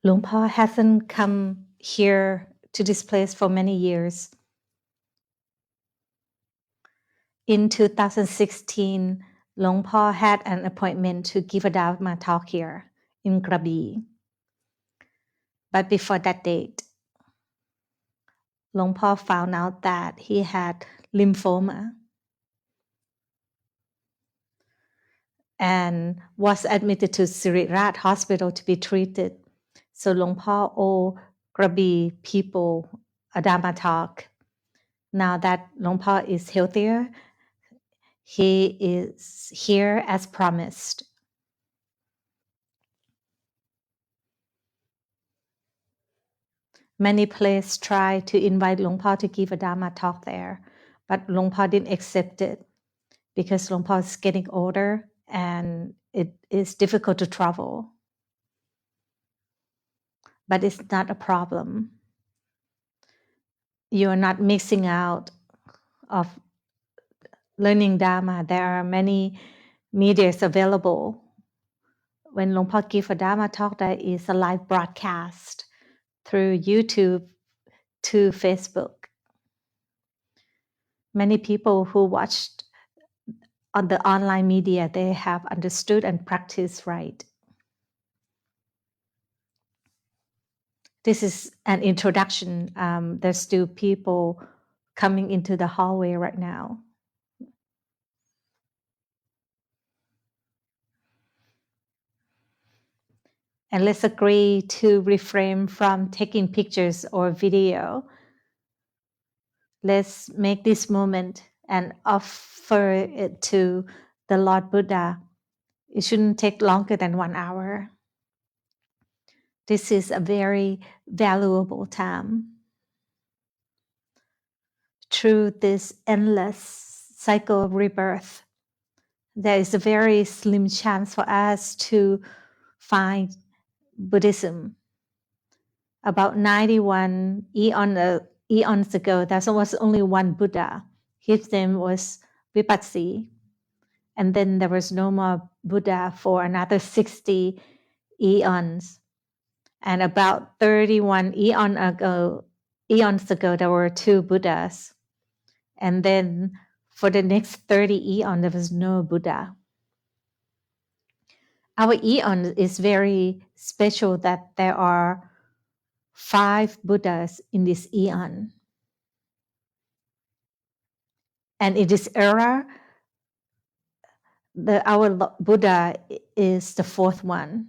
Luangpu hasn't come here to this place for many years. In 2016, Luangpu had an appointment to give a Dharma talk here in Krabi. But before that date, Luangpu found out that he had lymphoma and was admitted to Sirit Hospital to be treated. So Luangpu owed Krabi people a Dharma talk. Now that Luangpu is healthier, he is here as promised. Many places try to invite Luangpu to give a Dharma talk there, but Luangpu didn't accept it because Luangpu is getting older and it is difficult to travel. But it's not a problem. You are not missing out of learning Dharma. There are many medias available. When Luangpu gives a Dharma talk, there is a live broadcast through YouTube to Facebook. Many people who watched on the online media, they have understood and practiced right. This is an introduction. There's still people coming into the hallway right now. And let's agree to refrain from taking pictures or video. Let's make this moment and offer it to the Lord Buddha. It shouldn't take longer than 1 hour. This is a very valuable time. Through this endless cycle of rebirth, there is a very slim chance for us to find Buddhism. About 91 eons ago, there was only one Buddha. His name was Vipassi. And then there was no more Buddha for another 60 eons. And about 31 eons ago, there were 2 Buddhas. And then for the next 30 eons, there was no Buddha. Our eon is very special that there are 5 Buddhas in this eon. And in this era, our Buddha is the 4th one,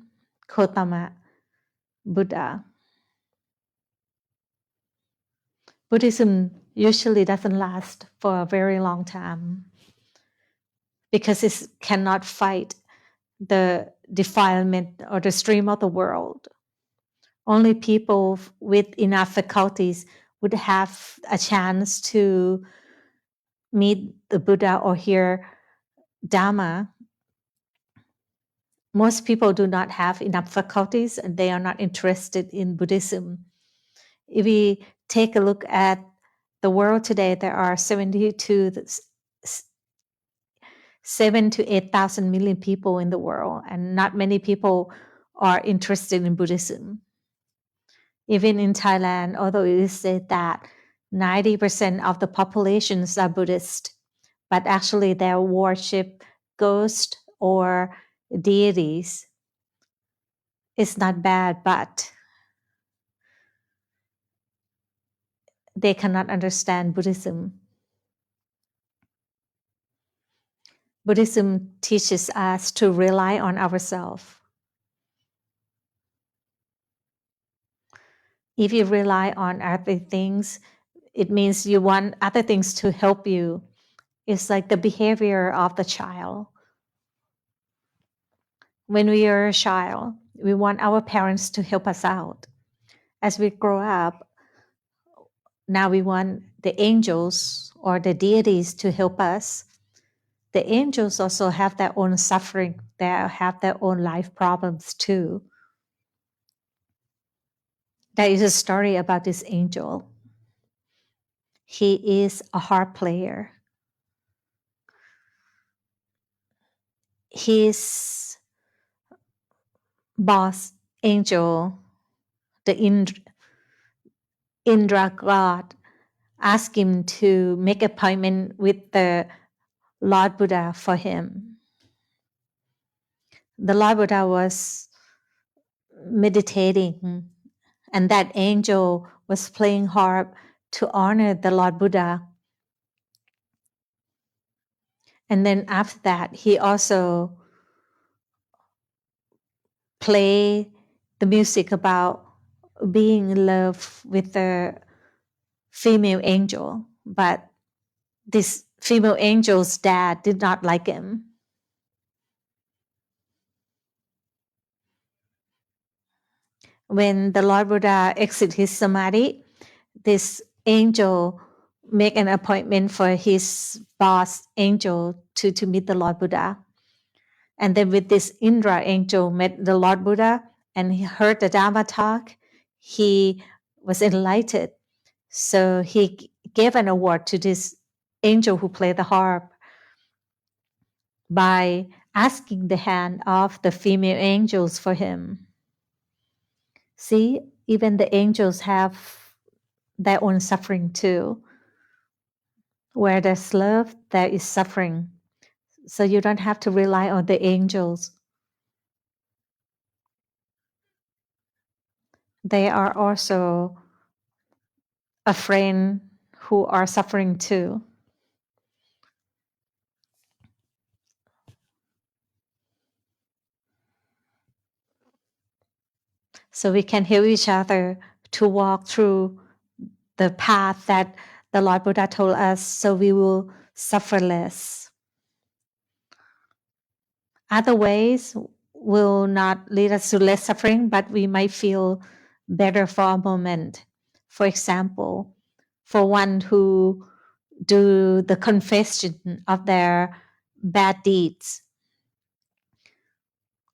Gautama Buddha. Buddhism usually doesn't last for a very long time because it cannot fight the defilement or the stream of the world. Only people with enough faculties would have a chance to meet the Buddha or hear Dharma. Most people do not have enough faculties and they are not interested in Buddhism. If we take a look at the world today, there are 7 to 8,000 million people in the world, and not many people are interested in Buddhism. Even in Thailand, although it is said that 90% of the populations are Buddhist, but actually they worship ghosts or deities. It's not bad, but they cannot understand Buddhism. Buddhism teaches us to rely on ourselves. If you rely on other things, it means you want other things to help you. It's like the behavior of the child. When we are a child, we want our parents to help us out. As we grow up, now we want the angels or the deities to help us. The angels also have their own suffering. They have their own life problems too. There is a story about this angel. He is a harp player. His boss, angel, the Indra god asked him to make appointment with the Lord Buddha for him. The Lord Buddha was meditating, and that angel was playing harp to honor the Lord Buddha. And then after that, he also played the music about being in love with the female angel. But this female angel's dad did not like him. When the Lord Buddha exited his samadhi, this angel make an appointment for his boss angel to meet the Lord Buddha. And then with this Indra angel met the Lord Buddha and he heard the Dharma talk. He was enlightened. So he gave an award to this angel who played the harp by asking the hand of the female angels for him. See, even the angels have their own suffering too. Where there's love, there is suffering. So you don't have to rely on the angels. They are also a friend who are suffering too. So we can help each other to walk through the path that the Lord Buddha told us so we will suffer less. Other ways will not lead us to less suffering, but we might feel better for a moment. For example, for one who do the confession of their bad deeds.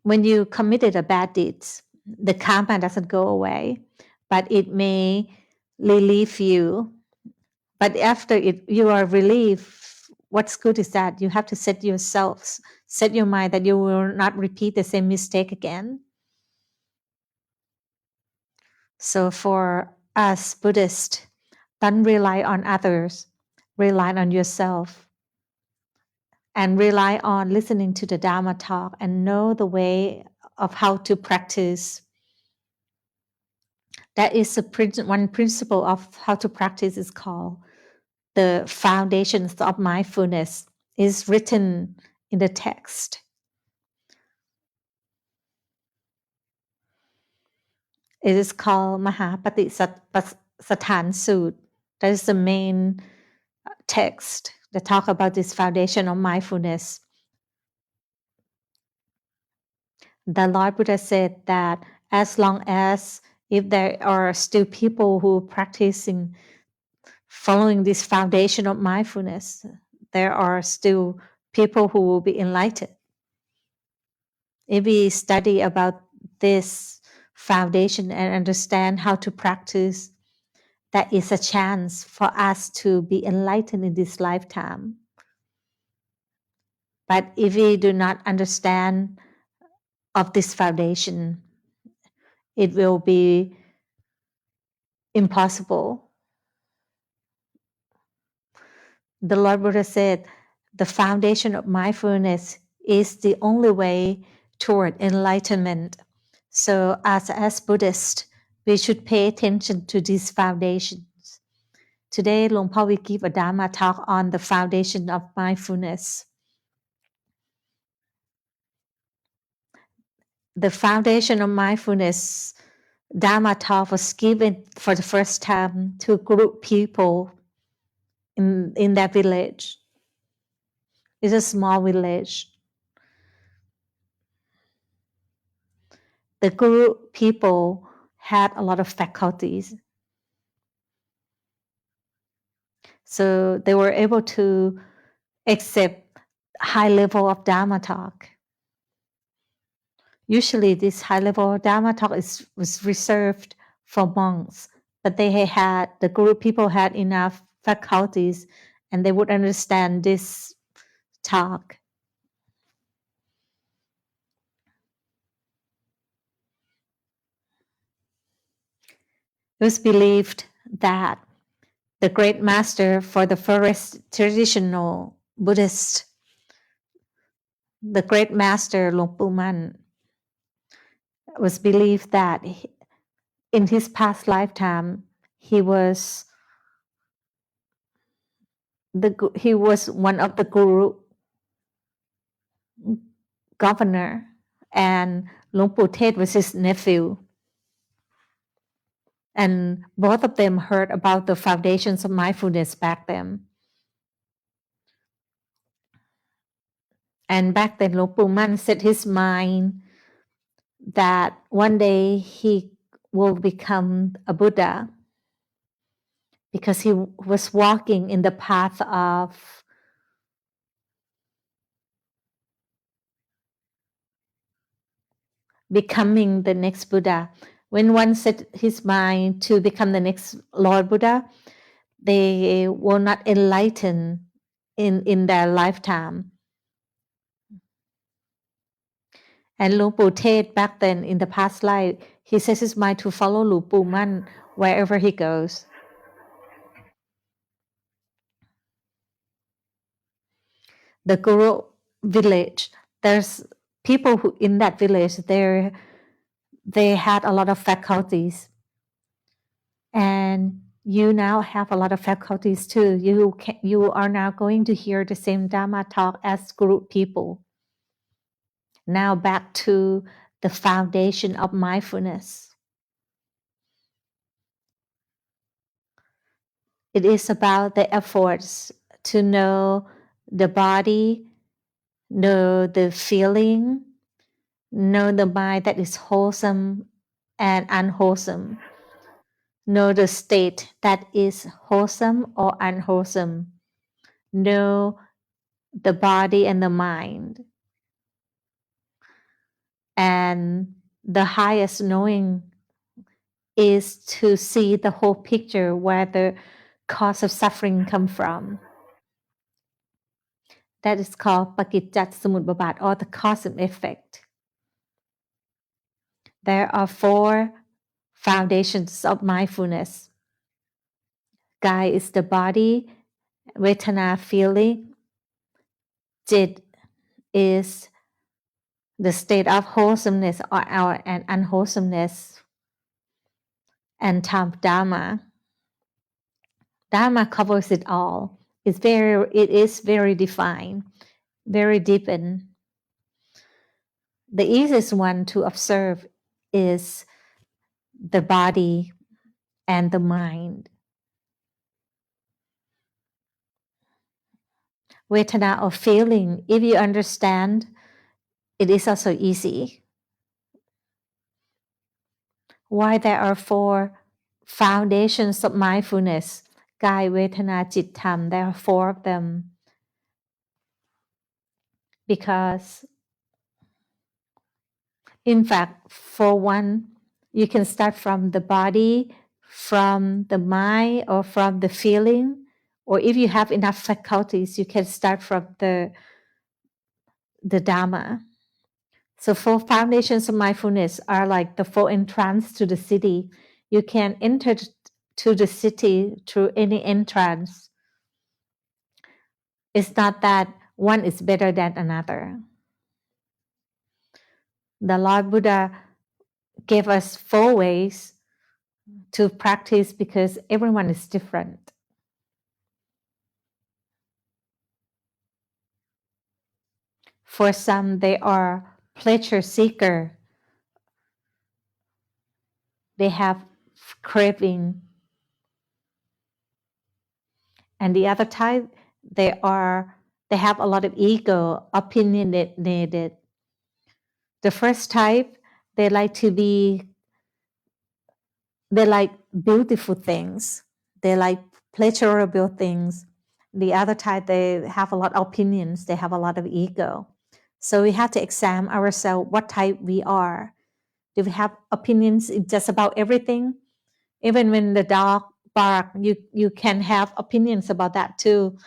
When you committed a bad deed, the karma doesn't go away, but it may relieve you. But after you are relieved, what's good is that you have to set your mind that you will not repeat the same mistake again. So for us Buddhists, don't rely on others, rely on yourself. And rely on listening to the Dharma talk and know the way of how to practice. That is one principle of how to practice is called the Foundations of Mindfulness. Is written in the text. It is called Satipatthana Sutra. That is the main text that talk about this foundation of mindfulness. The Lord Buddha said that as long as if there are still people who are practicing following this foundation of mindfulness, there are still people who will be enlightened. If we study about this foundation and understand how to practice, that is a chance for us to be enlightened in this lifetime. But if we do not understand of this foundation, it will be impossible. The Lord Buddha said, the foundation of mindfulness is the only way toward enlightenment. So as Buddhists, we should pay attention to these foundations. Today, Luang Por will give a Dharma talk on the foundation of mindfulness. The foundation of mindfulness Dharma talk was given for the first time to a group people in that village. It's a small village. The group people had a lot of faculties. So they were able to accept high level of Dharma talk. Usually this high level of Dharma talk was reserved for monks, but the group people had enough faculties and they would understand this talk. It was believed that the great master for the first traditional Buddhist, the great master Luangpu Man, was believed that in his past lifetime he was one of the guru governor, and Luangpu Tet was his nephew. And both of them heard about the foundations of mindfulness back then. And back then, Luangpu Man set his mind that one day he will become a Buddha, because he was walking in the path of becoming the next Buddha. When one set his mind to become the next Lord Buddha, they will not enlighten in their lifetime. And Luangpu Tet back then in the past life, he sets his mind to follow Luangpu Man wherever he goes. The Guru village, there's people who in that village, they had a lot of faculties, and you now have a lot of faculties too. You are now going to hear the same Dharma talk as group people. Now back to the foundation of mindfulness. It is about the efforts to know the body, know the feeling, know the mind that is wholesome and unwholesome, know the state that is wholesome or unwholesome, know the body and the mind. And the highest knowing is to see the whole picture, where the cause of suffering come from. That is called Pakichat Samudbabat, or the cause and effect. There are 4 foundations of mindfulness. Kaya is the body, Vedana feeling, Jit is the state of wholesomeness and unwholesomeness, and Dharma. Dharma covers it all. It is very defined, very deepened. The easiest one to observe is the body and the mind. Vedana or feeling, if you understand, it is also easy. Why there are 4 foundations of mindfulness? Kaya, Vedana, Jit, Tham. There are 4 of them. Because, in fact, for one, you can start from the body, from the mind, or from the feeling. Or if you have enough faculties, you can start from the Dharma. So 4 foundations of mindfulness are like the 4 entrance to the city. You can enter to the city through any entrance. It's not that one is better than another. The Lord Buddha gave us 4 ways to practice, because everyone is different. For some, they are pleasure seeker. They have craving. And the other type, they have a lot of ego, opinionated. The first type, they like beautiful things. They like pleasurable things. The other type, they have a lot of opinions. They have a lot of ego. So we have to examine ourselves what type we are. Do we have opinions just about everything? Even when the dog bark, you can have opinions about that too.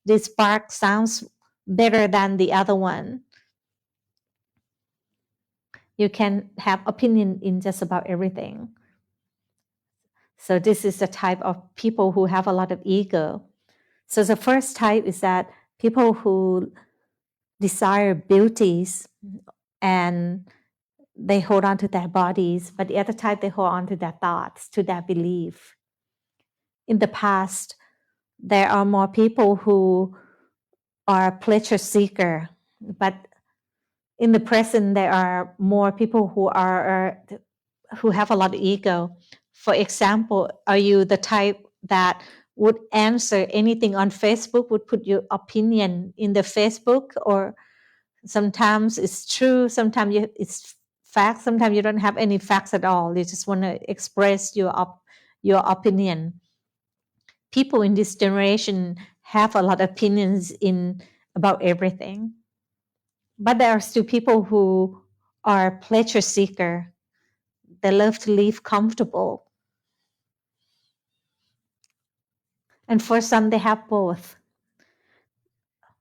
This bark sounds better than the other one. You can have opinion in just about everything. So this is the type of people who have a lot of ego. So the first type is that people who desire beauties and they hold on to their bodies, but the other type, they hold on to their thoughts, to their belief. In the past, there are more people who are pleasure seeker, but in the present, there are more people who have a lot of ego. For example, are you the type that would answer anything on Facebook, would put your opinion in the Facebook, or sometimes it's true, sometimes it's facts, sometimes you don't have any facts at all. You just want to express your opinion. People in this generation have a lot of opinions about everything. But there are still people who are pleasure seeker. They love to live comfortable. And for some, they have both.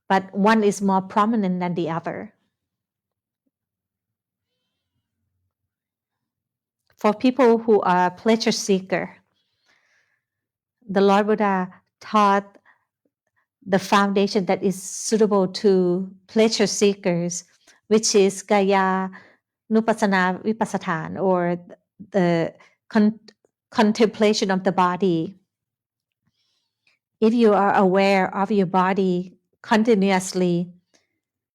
But one is more prominent than the other. For people who are pleasure seeker, the Lord Buddha taught the foundation that is suitable to pleasure seekers, which is Kaya Nupassana Vipassana, or the contemplation of the body. If you are aware of your body continuously,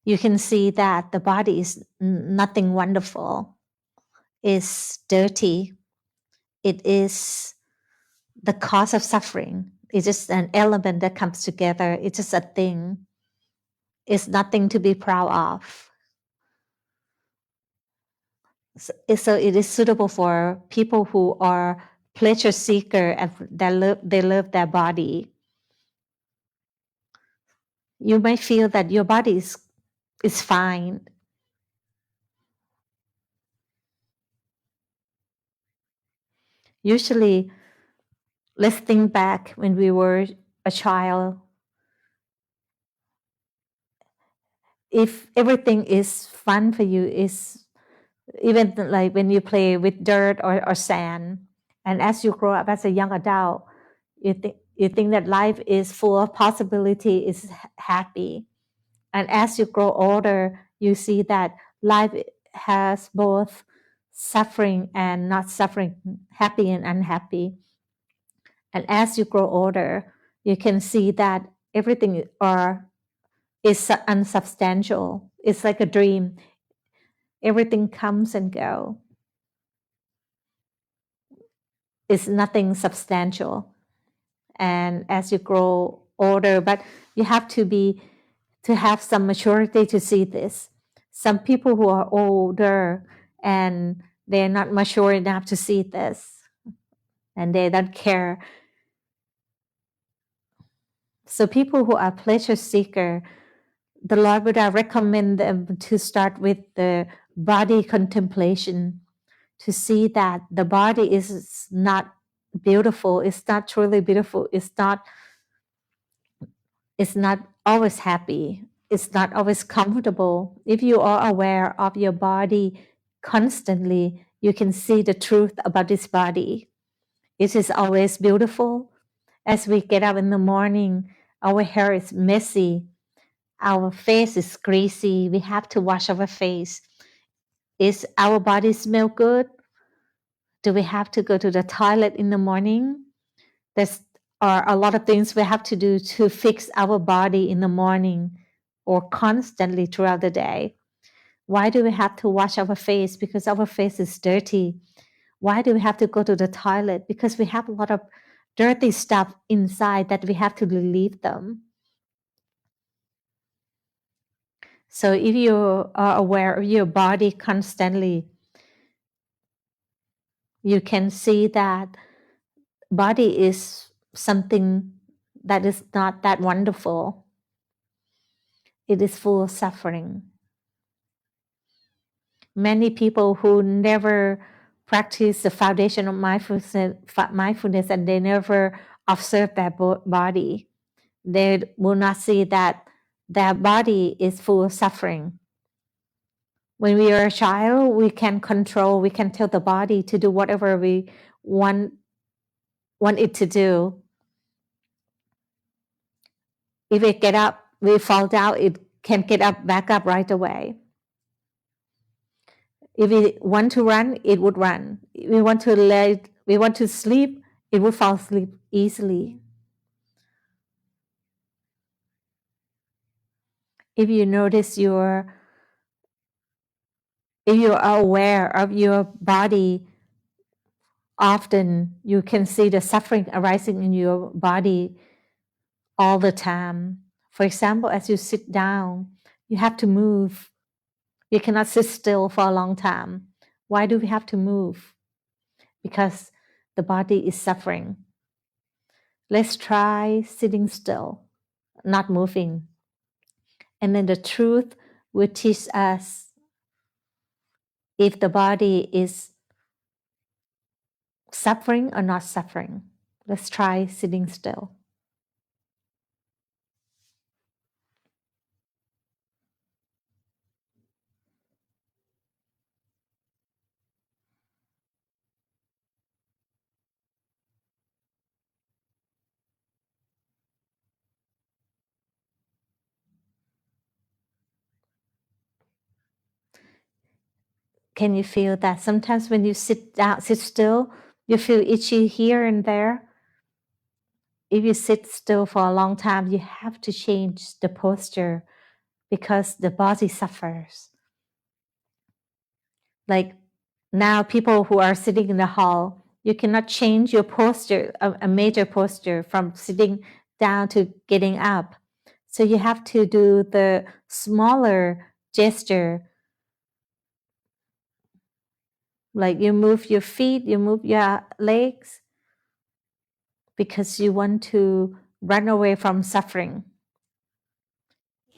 you can see that the body is nothing wonderful. It's dirty. It is the cause of suffering. It's just an element that comes together. It's just a thing. It's nothing to be proud of. So it is suitable for people who are pleasure seeker and they love their body. You might feel that your body is fine. Usually, let's think back when we were a child. If everything is fun for you, is even like when you play with dirt or sand, and as you grow up as a young adult, you think that life is full of possibility, is happy. And as you grow older, you see that life has both suffering and not suffering, happy and unhappy. And as you grow older, you can see that everything is unsubstantial. It's like a dream. Everything comes and goes. It's nothing substantial. And as you grow older, but you have to have some maturity to see this. Some people who are older and they're not mature enough to see this, and they don't care. So people who are pleasure seeker, the Lord Buddha recommend them to start with the body contemplation, to see that the body is not beautiful, it's not truly beautiful, it's not always happy, it's not always comfortable. If you are aware of your body constantly, you can see the truth about this body. It is always beautiful. As we get up in the morning, our hair is messy, our face is greasy, we have to wash our face. Is our body smell good? Do we have to go to the toilet in the morning? There are a lot of things we have to do to fix our body in the morning or constantly throughout the day. Why do we have to wash our face? Because our face is dirty. Why do we have to go to the toilet? Because we have a lot of dirty stuff inside that we have to relieve them. So if you are aware of your body constantly, you can see that body is something that is not that wonderful. It is full of suffering. Many people who never practice the foundation of mindfulness and they never observe their body, they will not see that their body is full of suffering. When we are a child, we can control, we can tell the body to do whatever we want want it to do. If it get up, we fall down, it can get up back up right away. If we want to run, it would run. If we want to sleep, it would fall asleep easily. If you notice if you are aware of your body, often you can see the suffering arising in your body all the time. For example, as you sit down, you have to move. You cannot sit still for a long time. Why do we have to move? Because the body is suffering. Let's try sitting still, not moving. And then the truth will teach us if the body is suffering or not suffering. Let's try sitting still. Can you feel that sometimes when you sit down, sit still, you feel itchy here and there? If you sit still for a long time, you have to change the posture because the body suffers. Like now, people who are sitting in the hall, you cannot change your posture, a major posture from sitting down to getting up. So you have to do the smaller gesture. Like you move your feet, you move your legs because you want to run away from suffering.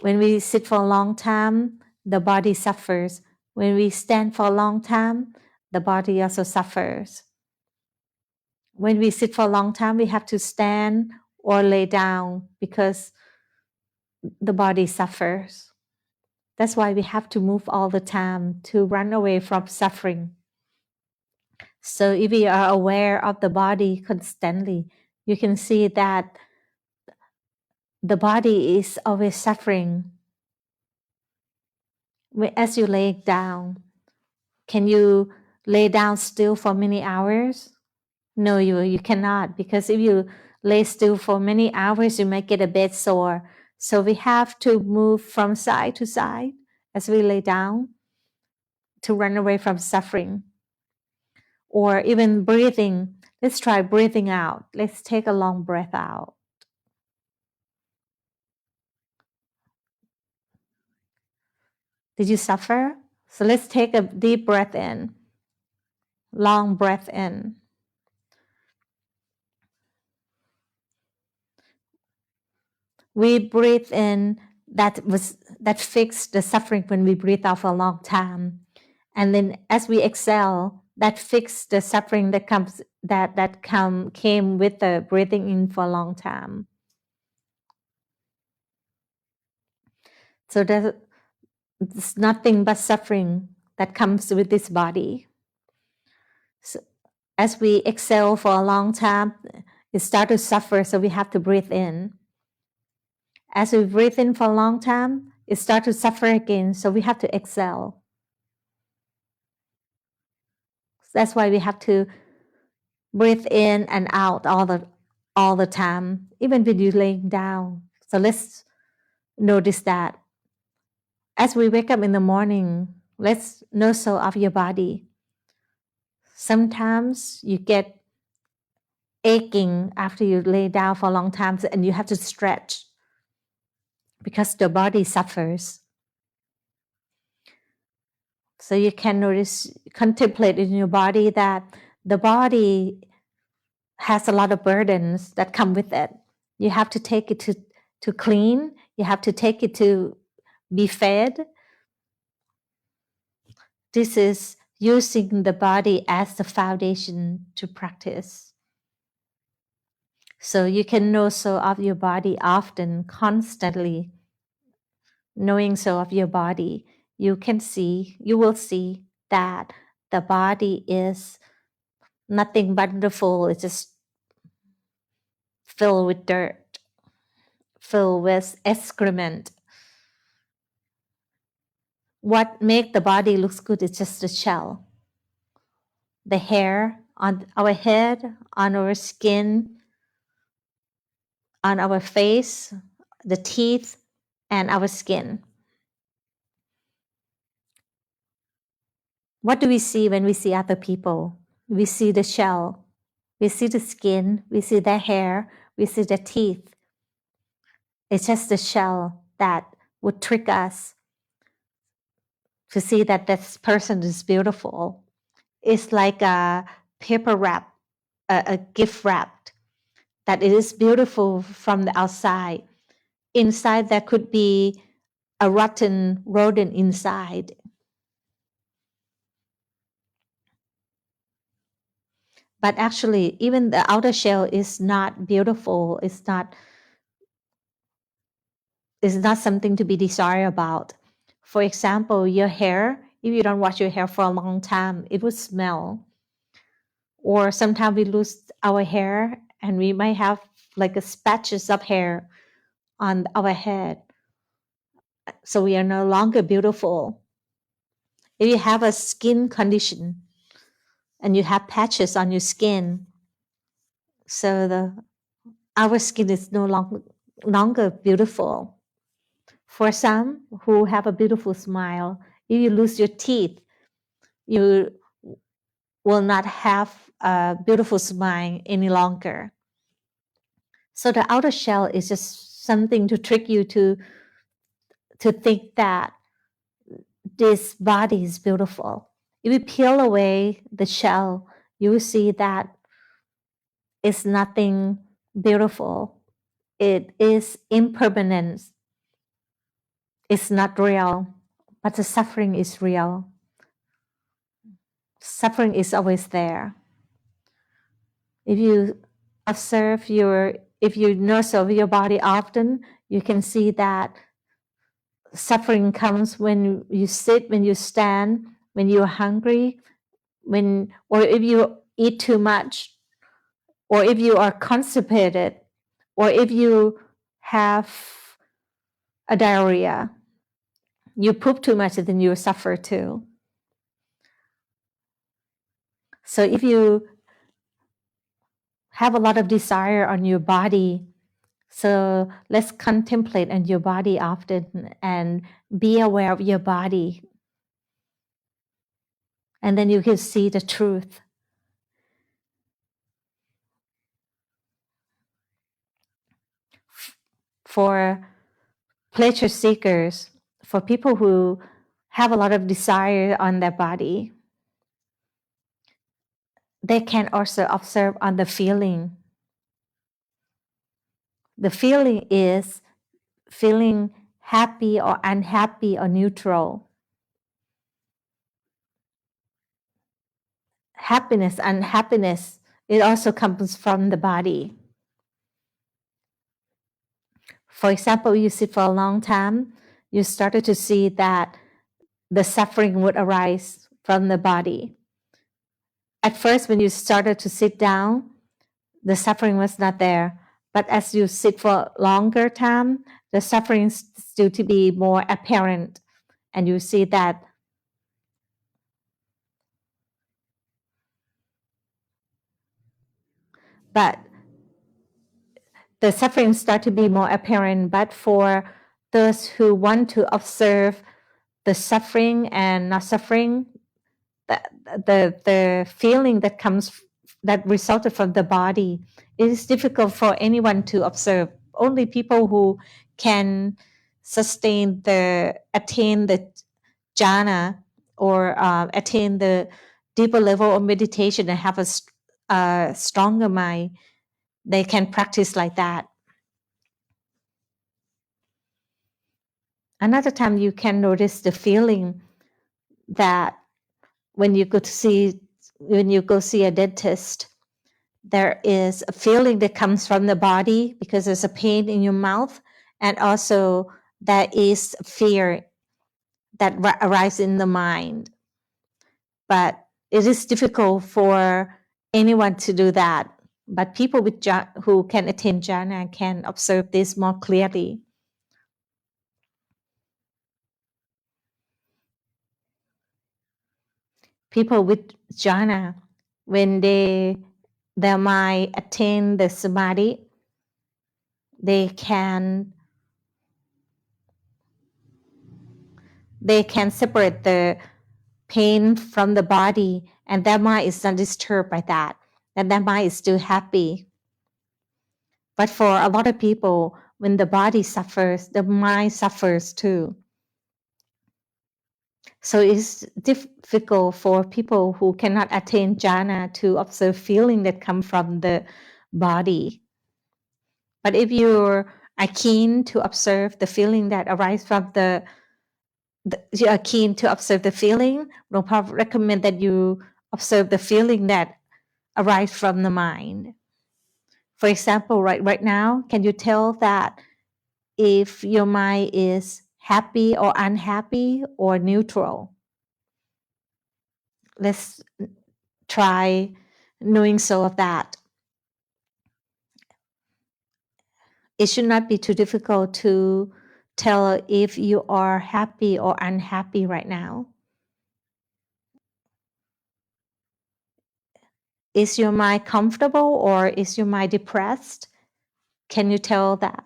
When we sit for a long time, the body suffers. When we stand for a long time, the body also suffers. When we sit for a long time, we have to stand or lay down because the body suffers. That's why we have to move all the time to run away from suffering. So if we are aware of the body constantly, you can see that the body is always suffering. As you lay down, can you lay down still for many hours? No, you cannot, because if you lay still for many hours, you might get a bed sore. So we have to move from side to side as we lay down to run away from suffering. Or even breathing. Let's try breathing out. Let's take a long breath out. Did you suffer? So let's take a deep breath in. Long breath in. We breathe in, that fixed the suffering when we breathe out for a long time. And then as we exhale, that fixed the suffering that came with the breathing in for a long time. So there's nothing but suffering that comes with this body. So as we exhale for a long time, it starts to suffer, so we have to breathe in. As we breathe in for a long time, it starts to suffer again, so we have to exhale. That's why we have to breathe in and out all the time, even when you're laying down. So let's notice that. As we wake up in the morning, let's notice of your body. Sometimes you get aching after you lay down for a long time and you have to stretch because the body suffers. So you can notice, contemplate in your body that the body has a lot of burdens that come with it. You have to take it to clean. You have to take it to be fed. This is using the body as the foundation to practice. So you can know so of your body often, constantly. Knowing so of your body, you will see that the body is nothing but wonderful. It's just filled with dirt, filled with excrement. What makes the body looks good is just the shell. The hair on our head, on our skin, on our face, the teeth, and our skin. What do we see when we see other people? We see the shell, we see the skin, we see their hair, we see their teeth. It's just the shell that would trick us to see that this person is beautiful. It's like a paper wrap, a gift wrapped, that it is beautiful from the outside. Inside there could be a rotten rodent inside. But actually, even the outer shell is not beautiful. It's not something to be desired about. For example, your hair, if you don't wash your hair for a long time, it would smell. Or sometimes we lose our hair and we might have like a patches of hair on our head. So we are no longer beautiful. If you have a skin condition and you have patches on your skin, so our skin is no longer beautiful. For some who have a beautiful smile, if you lose your teeth, you will not have a beautiful smile any longer. So the outer shell is just something to trick you to think that this body is beautiful. If you peel away the shell, you will see that it's nothing beautiful. It is impermanent. It's not real, but the suffering is real. Suffering is always there. If you observe if you nurse over your body often, you can see that suffering comes when you sit, when you stand, when you're hungry, or if you eat too much, or if you are constipated, or if you have a diarrhea. You poop too much, then you suffer too. So if you have a lot of desire on your body, so let's contemplate on your body often and be aware of your body. And then you can see the truth. For pleasure seekers, for people who have a lot of desire on their body, they can also observe on the feeling. The feeling is feeling happy or unhappy or neutral. Happiness, unhappiness, it also comes from the body. For example, you sit for a long time, you started to see that the suffering would arise from the body. At first, when you started to sit down, the suffering was not there. But as you sit for longer time, the suffering still to be more apparent. And you see that but the suffering start to be more apparent. But for those who want to observe the suffering and not suffering, the feeling that resulted from the body, it is difficult for anyone to observe. Only people who can attain the jhana or attain the deeper level of meditation and have a stronger mind, they can practice like that. Another time you can notice the feeling that when you go see a dentist, there is a feeling that comes from the body because there's a pain in your mouth, and also there is fear that arises in the mind. But it is difficult for anyone to do that But people who can attain jhana can observe this more clearly. People with jhana, when their mind attain the samadhi, they can separate the pain from the body, and their mind is not disturbed by that, and their mind is still happy. But for a lot of people, when the body suffers, the mind suffers too. So it's difficult for people who cannot attain jhana to observe feeling that come from the body. But if you are keen to observe the feeling that arises from you are keen to observe the feeling, Luang Por recommend that you observe the feeling that arises from the mind. For example, right now, can you tell that if your mind is happy or unhappy or neutral? Let's try knowing so of that. It should not be too difficult to tell if you are happy or unhappy right now. Is your mind comfortable or is your mind depressed? Can you tell that?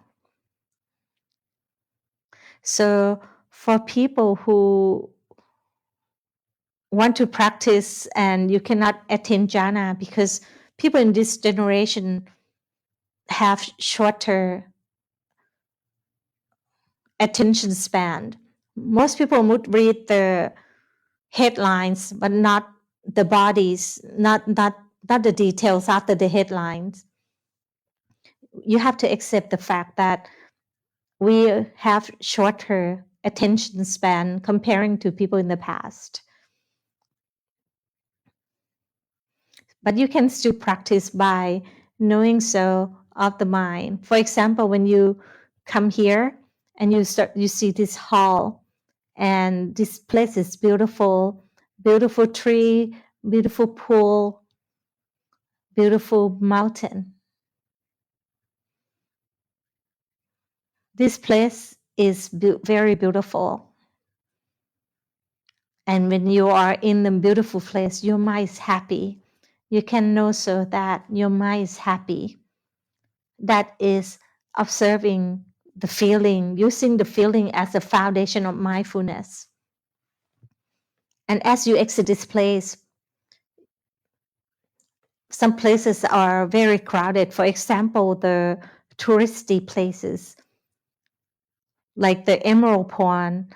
So for people who want to practice and you cannot attain jhana, because people in this generation have shorter attention span. Most people would read the headlines, but not the bodies, not the details after the headlines. You have to accept the fact that we have shorter attention span comparing to people in the past. But you can still practice by knowing so of the mind. For example, when you come here and you see this hall, and this place is beautiful, beautiful tree, beautiful pool, beautiful mountain. This place is very beautiful. And when you are in the beautiful place, your mind is happy. You can know so that your mind is happy. That is observing the feeling, using the feeling as a foundation of mindfulness. And as you exit this place, some places are very crowded. For example, the touristy places, like the Emerald Pond,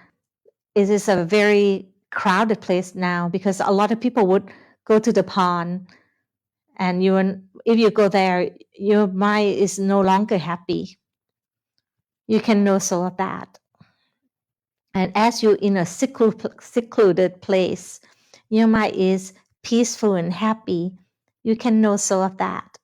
it is a very crowded place now because a lot of people would go to the pond, and if you go there, your mind is no longer happy. You can know so of that. And as you're in a secluded place, your mind is peaceful and happy. You can know so of that.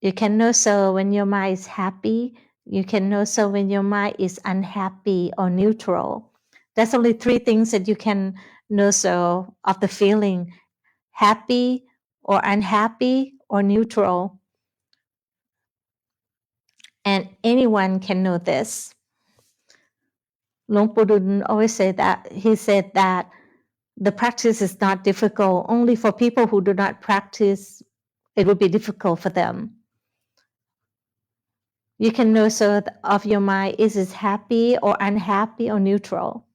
You can know so when your mind is happy. You can know so when your mind is unhappy or neutral. There's only three things that you can know so of the feeling: happy or unhappy or neutral. And anyone can know this. Luang Por always say that. He said that the practice is not difficult. Only for people who do not practice, it would be difficult for them. You can know so of your mind, is it happy or unhappy or neutral?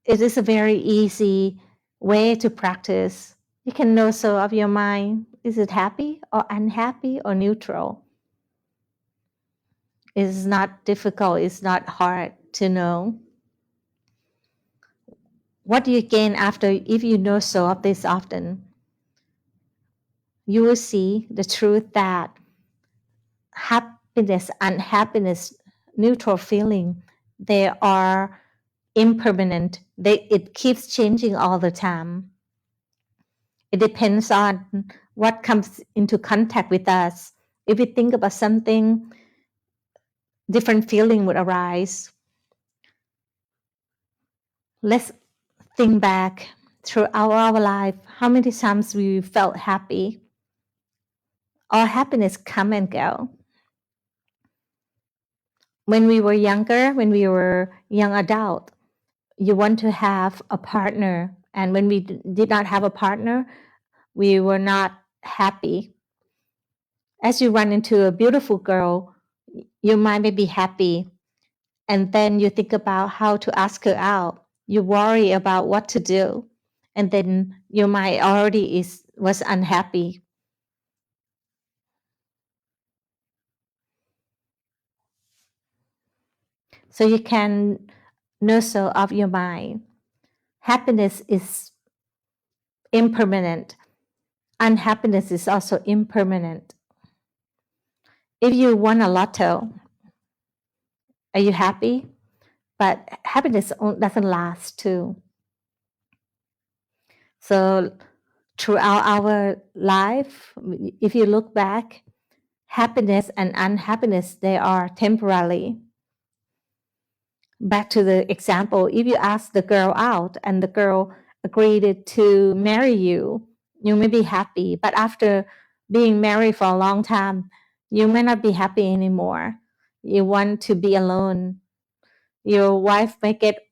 It is a very easy way to practice. You can know so of your mind, is it happy or unhappy or neutral? It's not difficult, it's not hard to know. What do you gain if you know so of this often? You will see the truth that happiness, unhappiness, neutral feeling, they are impermanent. It keeps changing all the time. It depends on what comes into contact with us. If we think about something, different feeling would arise. Let's think back throughout our life. How many times we felt happy? All happiness come and go. When we were younger, when we were young adult, you want to have a partner. And when we did not have a partner, we were not happy. As you run into a beautiful girl, you might be happy. And then you think about how to ask her out. You worry about what to do. And then your mind already was unhappy. So you can nurture of your mind. Happiness is impermanent. Unhappiness is also impermanent. If you won a lotto, are you happy? But happiness doesn't last too. So throughout our life, if you look back, happiness and unhappiness, they are temporary. Back to the example, if you ask the girl out and the girl agreed to marry you, you may be happy. But after being married for a long time, you may not be happy anymore. You want to be alone. Your wife may get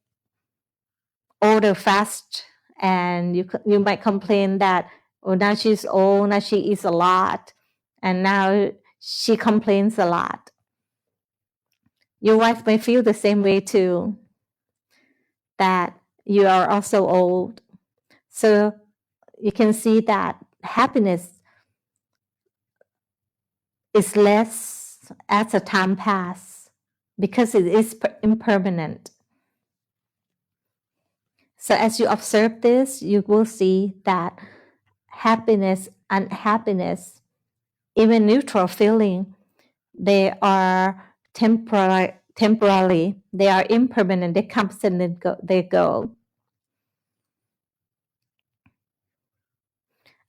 older fast, and you might complain that, oh, now she's old, now she eats a lot, and now she complains a lot. Your wife may feel the same way too, that you are also old. So you can see that happiness is less as the time passes because it is impermanent. So as you observe this, you will see that happiness, unhappiness, even neutral feeling, they are temporary, they are impermanent, they come and they go.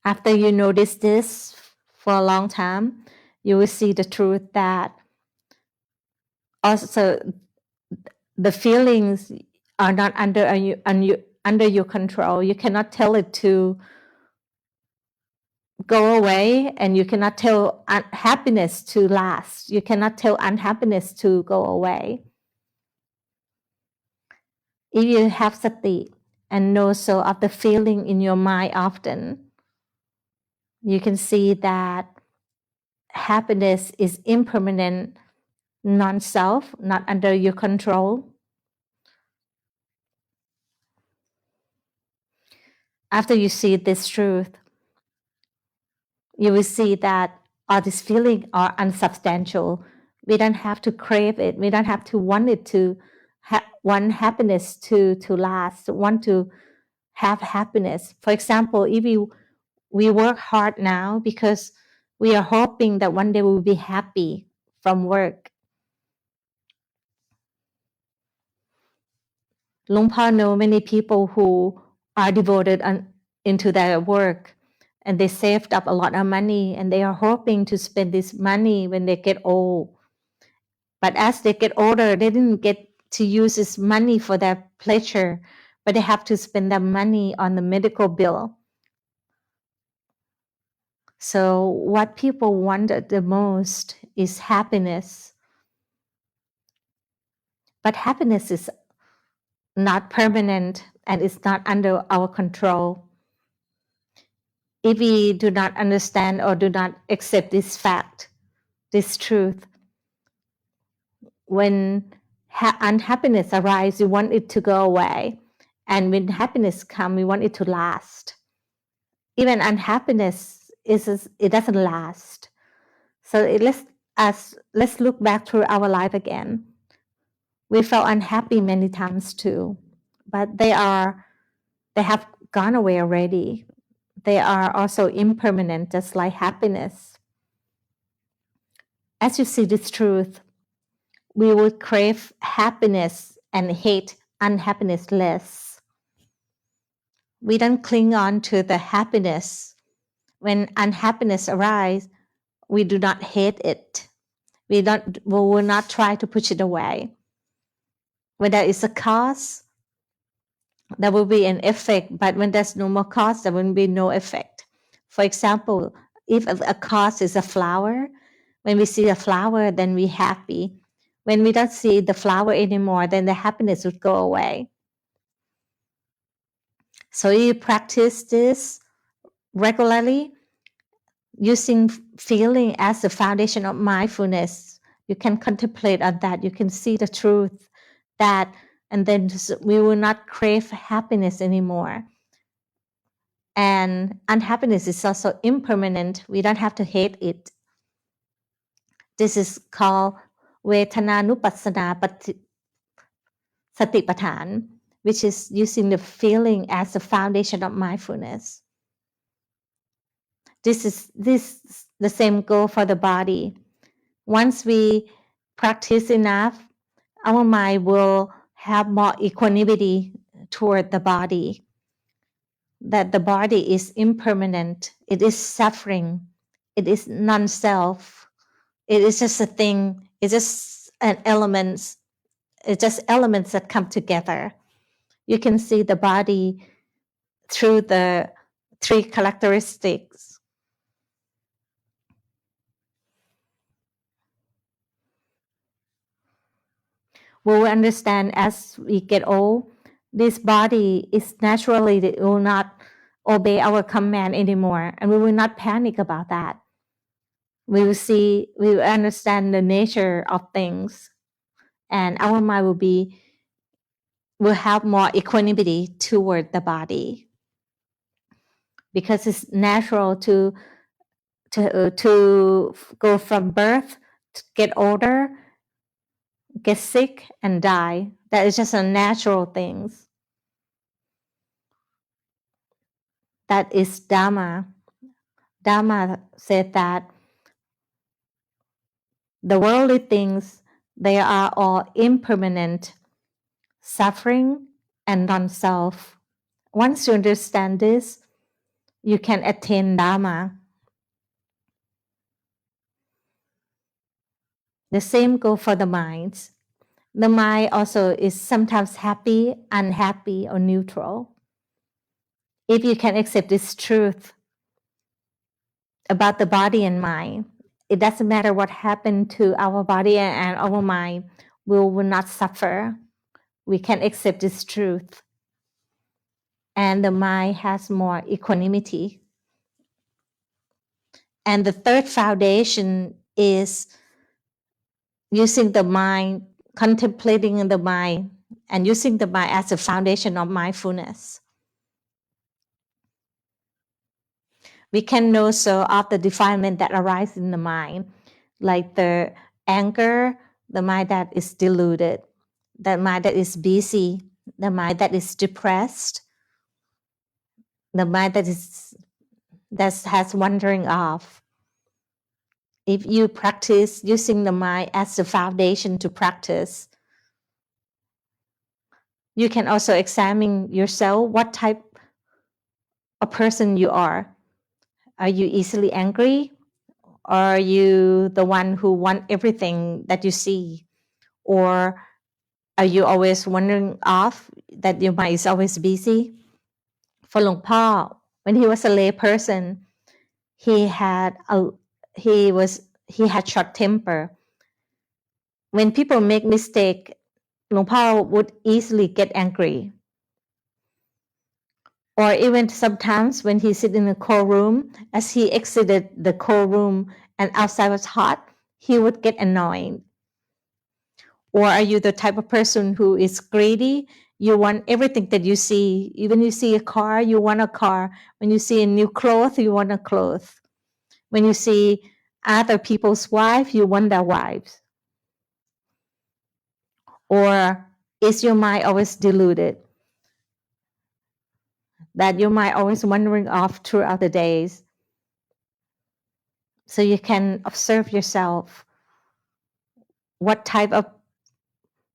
After you notice this for a long time, you will see the truth that also the feelings are not under your control. You cannot tell it to go away, and you cannot tell happiness to last. You cannot tell unhappiness to go away. If you have sati and know so of the feeling in your mind often, you can see that happiness is impermanent, non-self, not under your control. After you see this truth, you will see that all these feelings are unsubstantial. We don't have to crave it. We don't have to want it to want happiness to last, want to have happiness. For example, if we work hard now because we are hoping that one day we will be happy from work. Luang Por know many people who are devoted into their work, and they saved up a lot of money, and they are hoping to spend this money when they get old. But as they get older, they didn't get to use this money for their pleasure, but they have to spend their money on the medical bill. So what people wanted the most is happiness. But happiness is not permanent and it's not under our control. If we do not understand or do not accept this fact, this truth, when unhappiness arises, we want it to go away. And when happiness comes, we want it to last. Even unhappiness, it doesn't last. So let's look back through our life again. We felt unhappy many times too, but they have gone away already. They are also impermanent, just like happiness. As you see this truth, we will crave happiness and hate unhappiness less. We don't cling on to the happiness. When unhappiness arises, we do not hate it. We will not try to push it away. When there is a cause, there will be an effect, but when there's no more cause, there will be no effect. For example, if a cause is a flower, when we see a flower, then we're happy. When we don't see the flower anymore, then the happiness would go away. So you practice this regularly, using feeling as the foundation of mindfulness. You can contemplate on that. You can see the truth that, and then we will not crave happiness anymore. And unhappiness is also impermanent. We don't have to hate it. This is called Vedananupassana Satipatthana, which is using the feeling as the foundation of mindfulness. This is the same goal for the body. Once we practice enough, our mind will have more equanimity toward the body. That the body is impermanent, it is suffering, it is non-self, it is just a thing, it's just an elements, it's just elements that come together. You can see the body through the three characteristics. We will understand as we get old, this body is naturally, it will not obey our command anymore, and we will not panic about that. We will understand the nature of things, and our mind will have more equanimity toward the body, because it's natural to go from birth, to get older, get sick, and die. That is just a natural thing. That is Dharma. Dharma said that the worldly things, they are all impermanent, suffering, and non-self. Once you understand this, you can attain Dharma. The same goes for the mind. The mind also is sometimes happy, unhappy, or neutral. If you can accept this truth about the body and mind, it doesn't matter what happened to our body and our mind, we will not suffer. We can accept this truth. And the mind has more equanimity. And the third foundation is using the mind, contemplating the mind, and using the mind as a foundation of mindfulness. We can know so of the defilement that arises in the mind, like the anger, the mind that is deluded, the mind that is busy, the mind that is depressed, the mind that has wandering off. If you practice using the mind as the foundation to practice, you can also examine yourself, what type of person you are. Are you easily angry? Or are you the one who want everything that you see? Or are you always wandering off, that your mind is always busy? For Luangpu, when he was a lay person, he had short temper. When people make mistake, Luangpu would easily get angry. Or even sometimes when he sit in a cold room, as he exited the cold room and outside was hot, he would get annoyed. Or are you the type of person who is greedy? You want everything that you see. Even you see a car, you want a car. When you see a new cloth, you want a cloth. When you see other people's wife, you want their wives. Or is your mind always deluded? That your mind always wandering off throughout the days. So you can observe yourself. What type of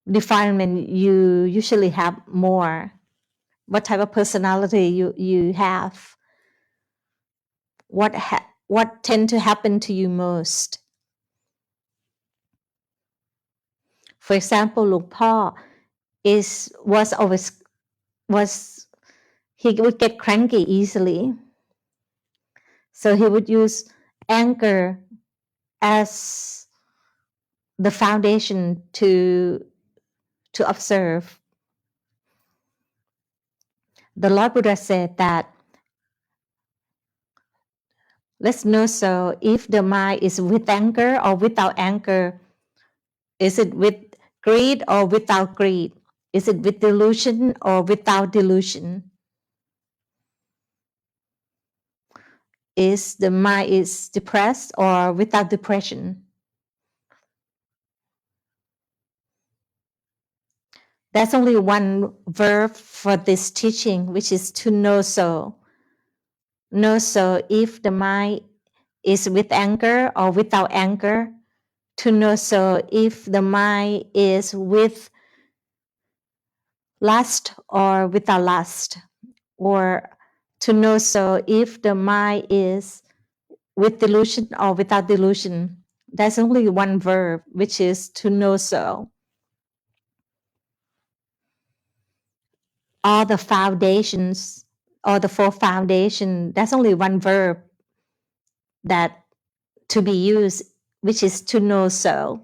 defilement you usually have more? What type of personality you have? What tend to happen to you most? For example, Luangpu he would get cranky easily. So he would use anchor as the foundation to observe. The Lord Buddha said that let's know so if the mind is with anchor or without anchor. Is it with greed or without greed? Is it with delusion or without delusion? Is the mind is depressed or without depression? There's only one verb for this teaching, which is to know so. Know so if the mind is with anchor or without anchor. To know so if the mind is with lust or without lust. Or to know so if the mind is with delusion or without delusion. There's only one verb, which is to know so. All the foundations, or the four foundations, there's only one verb that to be used, which is to know so.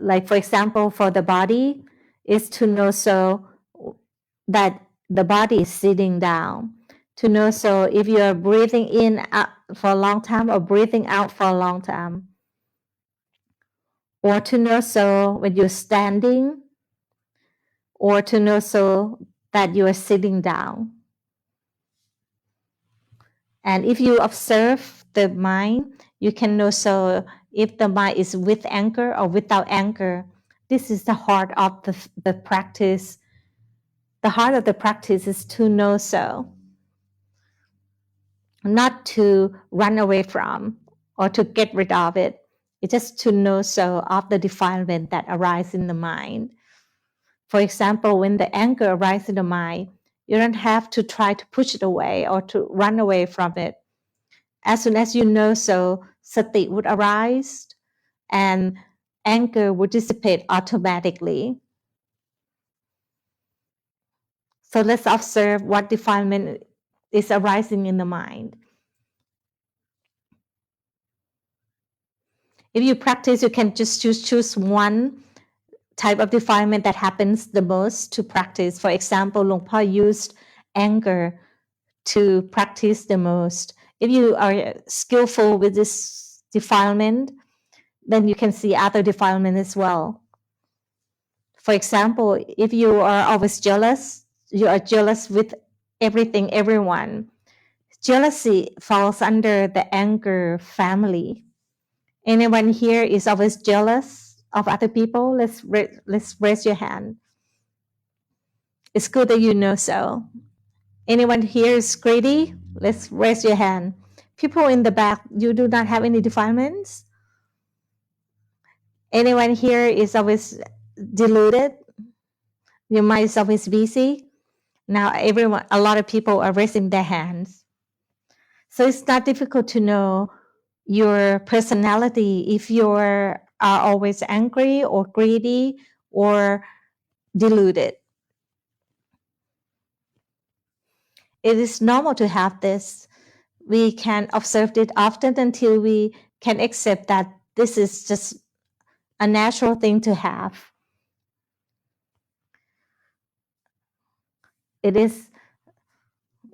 Like, for example, for the body, is to know so that the body is sitting down. To know so if you are breathing in for a long time or breathing out for a long time. Or to know so when you're standing, or to know so that you are sitting down. And if you observe the mind, you can know so if the mind is with anchor or without anchor. This is the heart of the practice. The heart of the practice is to know so, not to run away from or to get rid of it. It's just to know so of the defilement that arises in the mind. For example, when the anger arises in the mind, you don't have to try to push it away or to run away from it. As soon as you know so, sati would arise and anger would dissipate automatically. So let's observe what defilement is arising in the mind. If you practice, you can just choose one type of defilement that happens the most to practice. For example, Luangpo used anger to practice the most. If you are skillful with this defilement, then you can see other defilement as well. For example, if you are always jealous, you are jealous with everything, everyone. Jealousy falls under the anger family. Anyone here is always jealous of other people? Let's raise your hand. It's good that you know so. Anyone here is greedy? Let's raise your hand. People in the back, you do not have any defilements? Anyone here is always deluded? Your mind is always busy? Now everyone, a lot of people are raising their hands. So it's not difficult to know your personality if you are always angry or greedy or deluded. It is normal to have this. We can observe it often until we can accept that this is just a natural thing to have. It is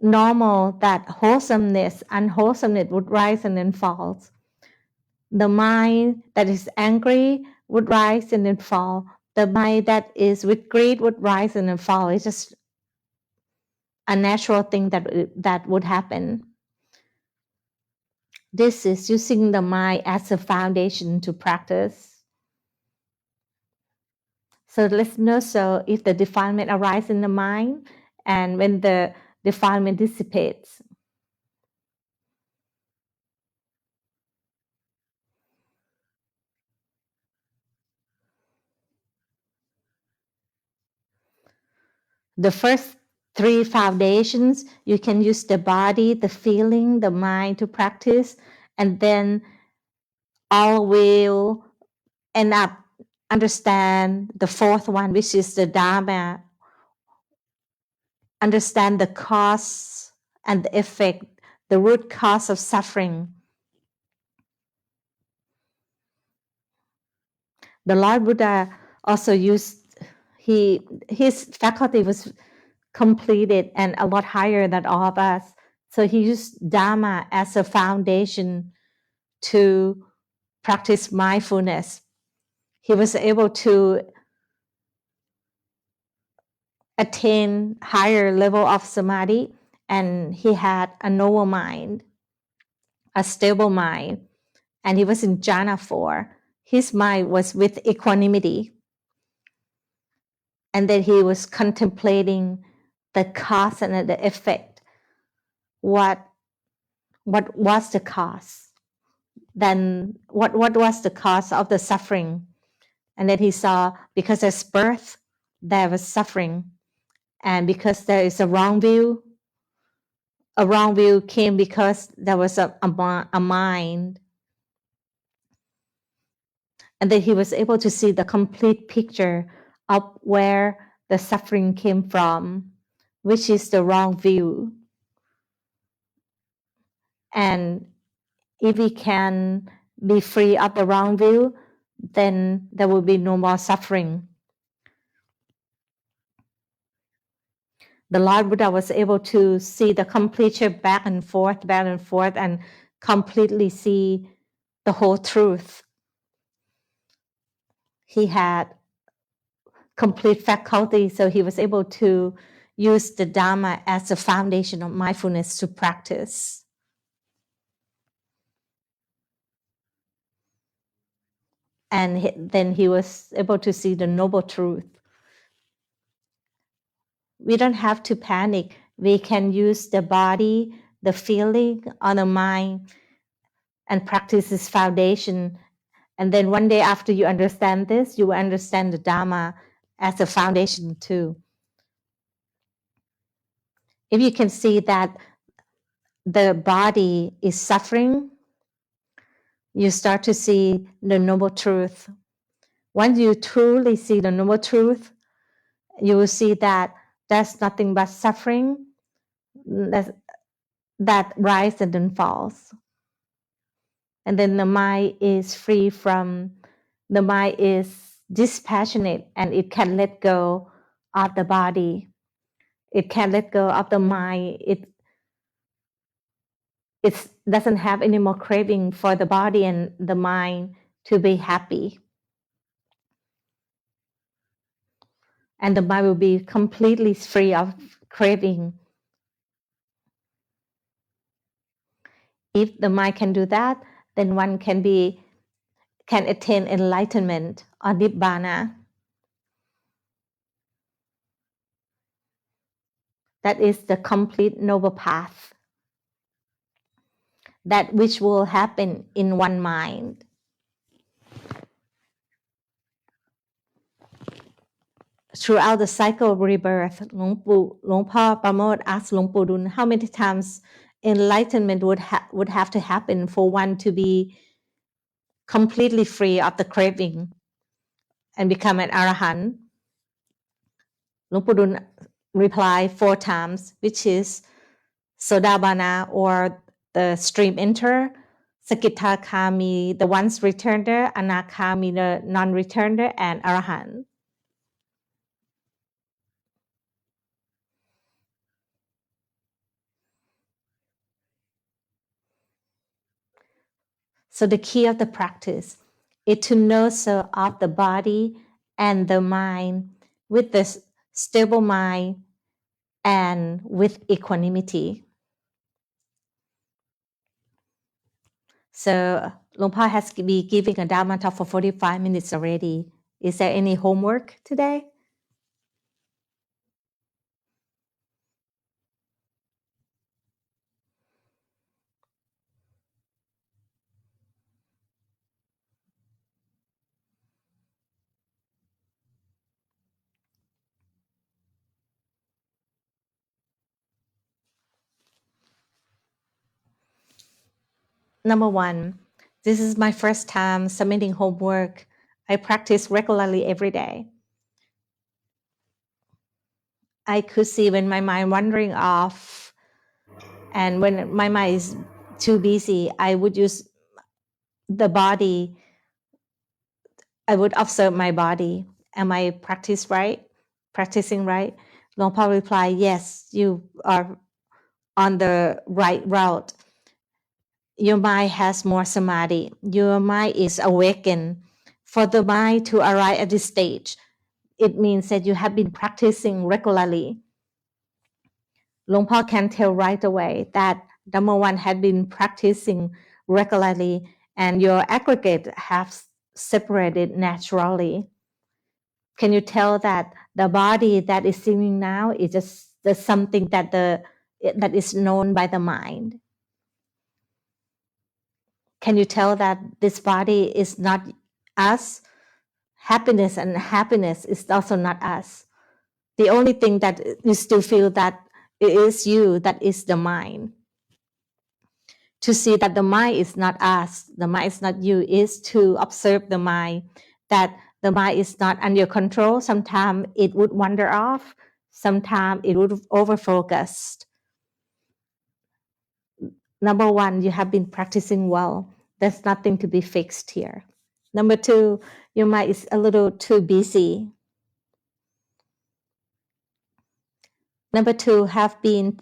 normal that wholesomeness, unwholesomeness would rise and then fall. The mind that is angry would rise and then fall. The mind that is with greed would rise and then fall. It's just a natural thing that would happen. This is using the mind as a foundation to practice. So let's know so if the defilement arises in the mind and when the defilement dissipates. The first three foundations, you can use the body, the feeling, the mind to practice, and then all will end up understand the fourth one, which is the Dharma, understand the cause and the effect, the root cause of suffering. The Lord Buddha also used, his faculty was completed and a lot higher than all of us. So he used Dharma as a foundation to practice mindfulness. He was able to attain higher level of samadhi, and he had a noble mind, a stable mind, and he was in jhana 4. His mind was with equanimity, and then he was contemplating the cause and the effect. What was the cause? Then what was the cause of the suffering? And then he saw, because there's birth, there was suffering, and because there is a wrong view came because there was a mind. And then he was able to see the complete picture of where the suffering came from, which is the wrong view. And if we can be free of the wrong view, then there will be no more suffering. The Lord Buddha was able to see the complete picture back and forth, and completely see the whole truth. He had complete faculty, so he was able to use the Dharma as a foundation of mindfulness to practice. And then he was able to see the noble truth. We don't have to panic. We can use the body, the feeling, or the mind, and practice this foundation. And then one day after you understand this, you will understand the Dharma as a foundation too. If you can see that the body is suffering, you start to see the noble truth. Once you truly see the noble truth, you will see that there's nothing but suffering that rises and then falls. And then the mind is free from, the mind is dispassionate, and it can let go of the body. It can let go of the mind. It doesn't have any more craving for the body and the mind to be happy. And the mind will be completely free of craving. If the mind can do that, then one can attain enlightenment or nibbana. That is the complete noble path. That which will happen in one mind. Throughout the cycle of rebirth, Luangpu Pramote asked Luangpu Dun how many times enlightenment would have to happen for one to be completely free of the craving and become an arahant. Luangpu Dun replied 4 times, which is Sodabana, or the stream enter, Sakitthakami, the once returner, Anakami, the non-returner, and Arahant. So the key of the practice is to nurture of the body and the mind with the stable mind and with equanimity. So Luangpa has been giving a Dharma talk for 45 minutes already. Is there any homework today? Number 1, this is my first time submitting homework. I practice regularly every day. I could see when my mind wandering off, And when my mind is too busy, I would use the body. I would observe my body. Am I practicing right? Long Paul replied, yes, you are on the right route. Your mind has more samadhi. Your mind is awakened. For the mind to arrive at this stage, it means that you have been practicing regularly. Long Paul can tell right away that number one had been practicing regularly and your aggregate have separated naturally. Can you tell that the body that is seeing now is just something that is known by the mind? Can you tell that this body is not us? Happiness is also not us. The only thing that you still feel that it is you, that is the mind. To see that the mind is not us, the mind is not you, is to observe the mind, that the mind is not under your control. Sometimes it would wander off, sometimes it would over-focus. Number one, you have been practicing well. There's nothing to be fixed here. Number two, your mind is a little too busy. Number two, have been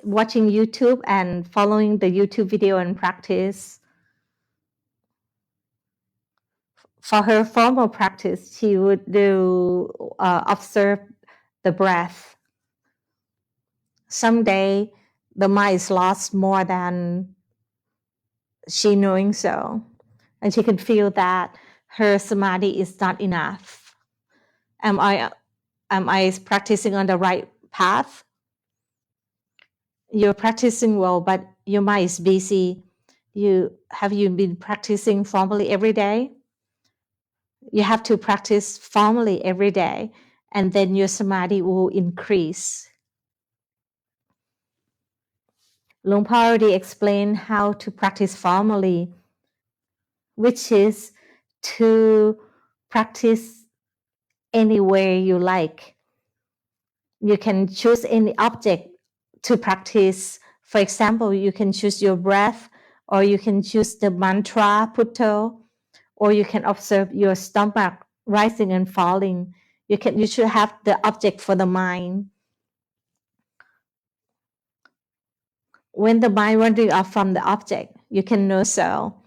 watching YouTube and following the YouTube video and practice. For her formal practice, she would observe the breath. Someday, the mind is lost more than she knowing so. And she can feel that her samadhi is not enough. Am I practicing on the right path? You're practicing well, but your mind is busy. Have you been practicing formally every day? You have to practice formally every day, and then your samadhi will increase. Luang Por already explained how to practice formally, which is to practice anywhere you like. You can choose any object to practice. For example, you can choose your breath, or you can choose the mantra Putto, or you can observe your stomach rising and falling. You should have the object for the mind. When the mind wandering off from the object, you can know so.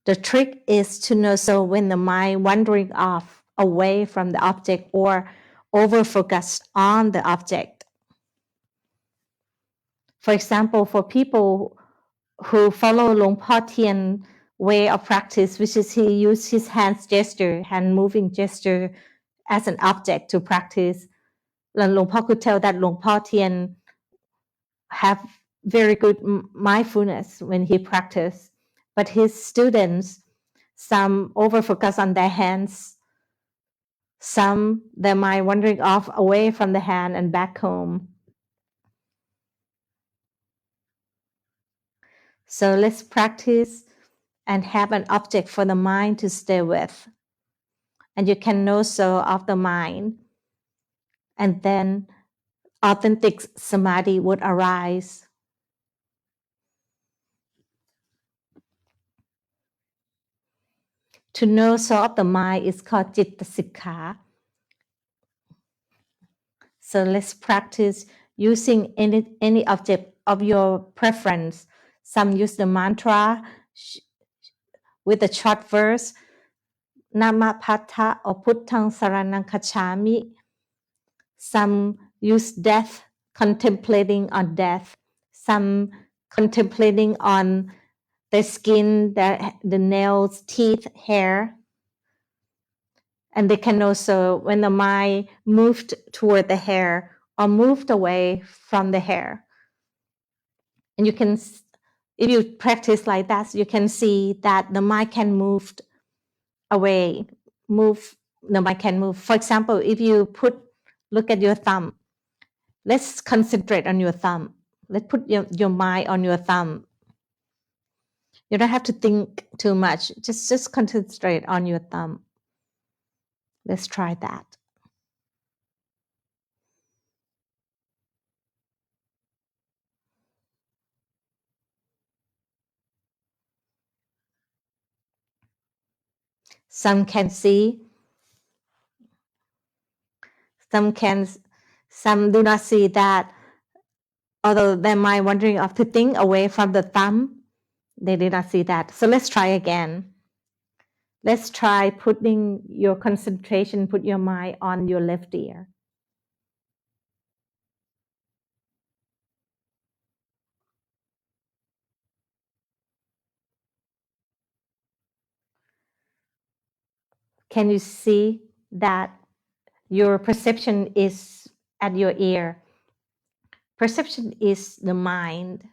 The trick is to know so when the mind wandering off away from the object or over focused on the object. For example, for people who follow Luang Por Tian way of practice, which is he used his hand moving gesture as an object to practice. Luang Por could tell that Luang Por Tian have very good mindfulness when he practiced, but his students, some over focus on their hands, some their mind wandering off away from the hand and back home. So let's practice and have an object for the mind to stay with. And you can know so of the mind. And then authentic samadhi would arise. To know so of the mind is called Citta Sikkha. So let's practice using any object of your preference. Some use the mantra with a short verse, Namapata or Puttang Saranang Kachami. Some use death, contemplating on death. Some contemplating on the skin, the nails, teeth, hair. And they can also, when the mind moved toward the hair or moved away from the hair. And you can, if you practice like that, you can see that the mind can move away, the mind can move. For example, if you look at your thumb, let's concentrate on your thumb. Let's put your mind on your thumb. You don't have to think too much. Just concentrate on your thumb. Let's try that. Some can see, some do not see that. Although their mind wandering off to think away from the thumb, they did not see that. So let's try again. Let's try putting your concentration, put your mind on your left ear. Can you see that your perception is at your ear? Perception is the mind.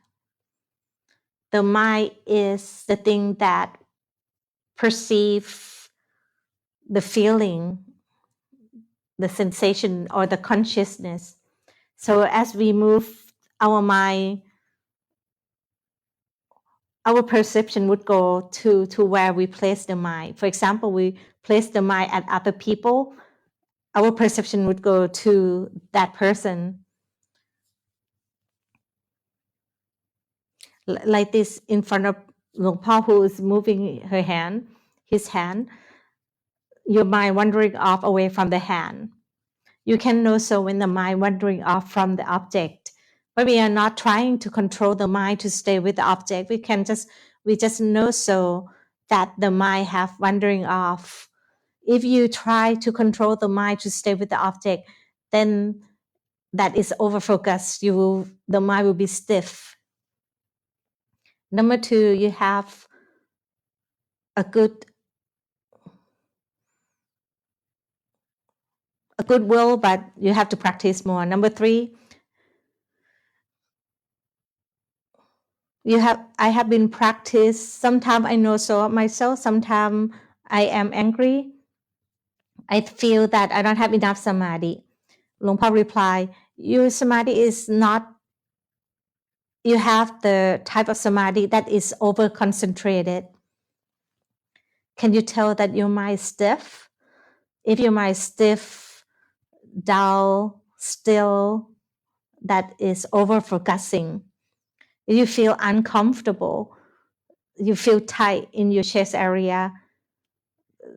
The mind is the thing that perceives the feeling, the sensation, or the consciousness. So as we move our mind, our perception would go to where we place the mind. For example, we place the mind at other people, our perception would go to that person. Like this in front of Luangpu, who is moving his hand, your mind wandering off away from the hand. You can know so when the mind wandering off from the object. But we are not trying to control the mind to stay with the object. We just know so that the mind have wandering off. If you try to control the mind to stay with the object, then that is over focused. The mind will be stiff. Number two, you have a good will, but you have to practice more. Number three, I have been practiced. Sometimes I know so of myself. Sometimes I am angry. I feel that I don't have enough samadhi. Luangpa replied, your samadhi is not, you have the type of samadhi that is over concentrated. Can you tell that your mind is stiff? If your mind is stiff, dull, still, that is over focusing. If you feel uncomfortable, you feel tight in your chest area,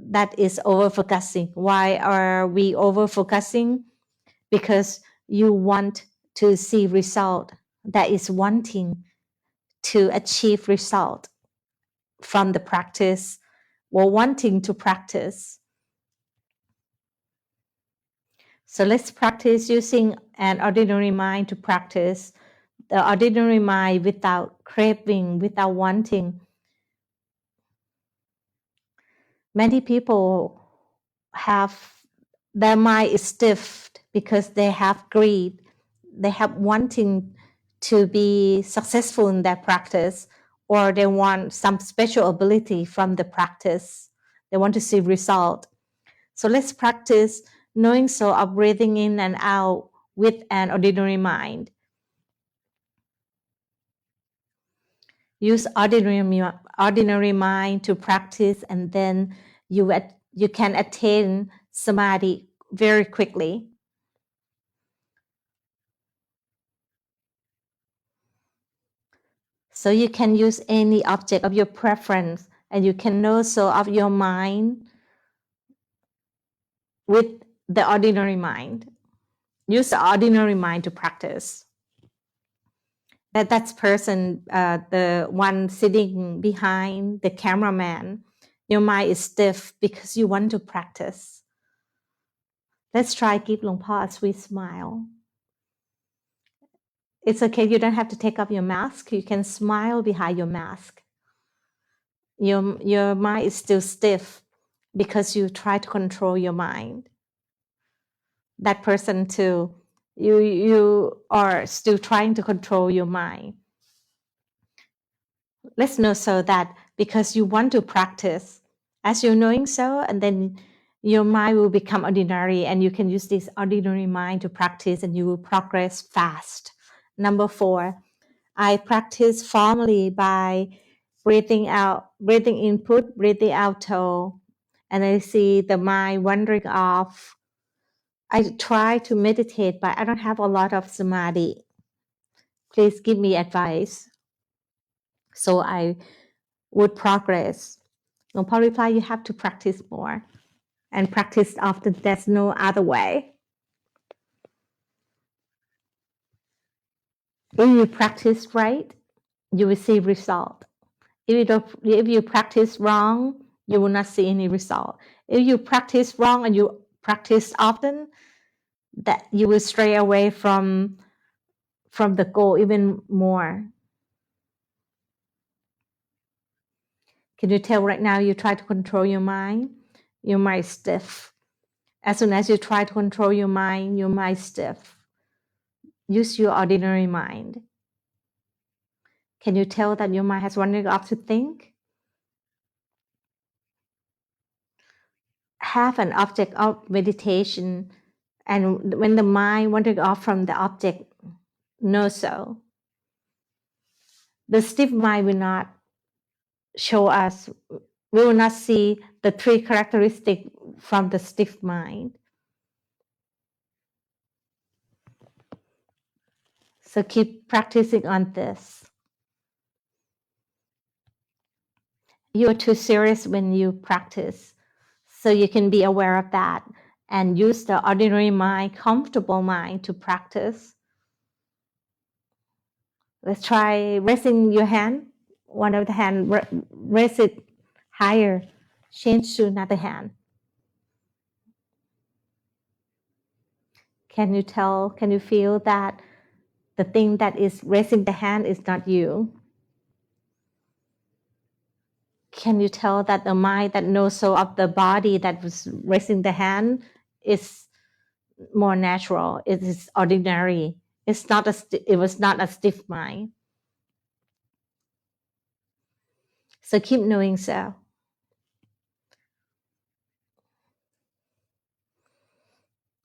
that is over focusing. Why are we over focusing? Because you want to see result. That is wanting to achieve result from the practice or wanting to practice. So let's practice using an ordinary mind to practice. The ordinary mind without craving, without wanting. Many people have, their mind is stiff because they have greed. They have wanting to be successful in their practice, or they want some special ability from the practice. They want to see result. So let's practice knowing so of breathing in and out with an ordinary mind. Use ordinary mind to practice, and then you can attain samadhi very quickly. So you can use any object of your preference, and you can know so of your mind with the ordinary mind. Use the ordinary mind to practice. That's person, the one sitting behind the cameraman. Your mind is stiff because you want to practice. Let's try give Luangpa a sweet smile. It's okay, you don't have to take off your mask. You can smile behind your mask. Your mind is still stiff because you try to control your mind. That person too, you are still trying to control your mind. Let's know so that because you want to practice, as you're knowing so, and then your mind will become ordinary, and you can use this ordinary mind to practice, and you will progress fast. Number four, I practice formally by breathing in put, breathing out toe, and I see the mind wandering off. I try to meditate, but I don't have a lot of samadhi. Please give me advice so I would progress. Luangpo replied, you have to practice more and practice often. There's no other way. If you practice right, you will see result. If you practice wrong, you will not see any result. If you practice wrong and you practice often, that you will stray away from the goal even more. Can you tell right now you try to control your mind is stiff. As soon as you try to control your mind stiff. Use your ordinary mind. Can you tell that your mind has wandered off to think? Have an object of meditation, and when the mind wanders off from the object, know so. The stiff mind will not show us, we will not see the three characteristics from the stiff mind. So keep practicing on this. You're too serious when you practice. So you can be aware of that and use the ordinary mind, comfortable mind to practice. Let's try raising your hand. One of the hand, raise it higher. Change to another hand. Can you feel that the thing that is raising the hand is not you? Can you tell that the mind that knows so of the body that was raising the hand is more natural? It is ordinary. It was not a stiff mind. So keep knowing so.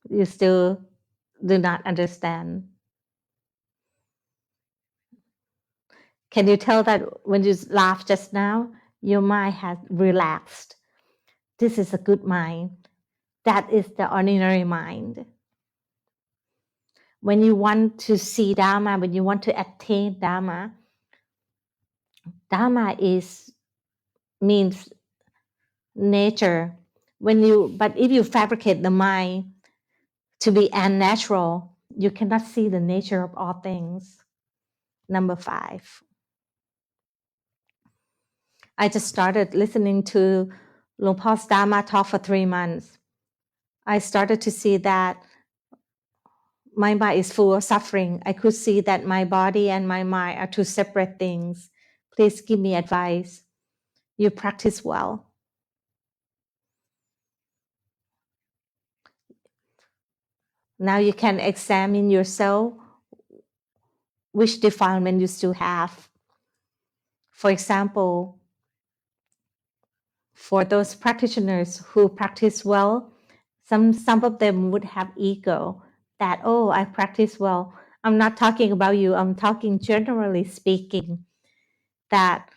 You still do not understand. Can you tell that when you laugh just now, your mind has relaxed? This is a good mind. That is the ordinary mind. When you want to see Dharma, when you want to attain Dharma, Dharma means nature. But if you fabricate the mind to be unnatural, you cannot see the nature of all things. Number 5. I just started listening to Luangpo's Dharma talk for 3 months. I started to see that my mind is full of suffering. I could see that my body and my mind are two separate things. Please give me advice. You practice well. Now you can examine yourself which defilement you still have. For example, for those practitioners who practice well, some of them would have ego that, oh, I practice well. I'm not talking about you. I'm talking generally speaking that,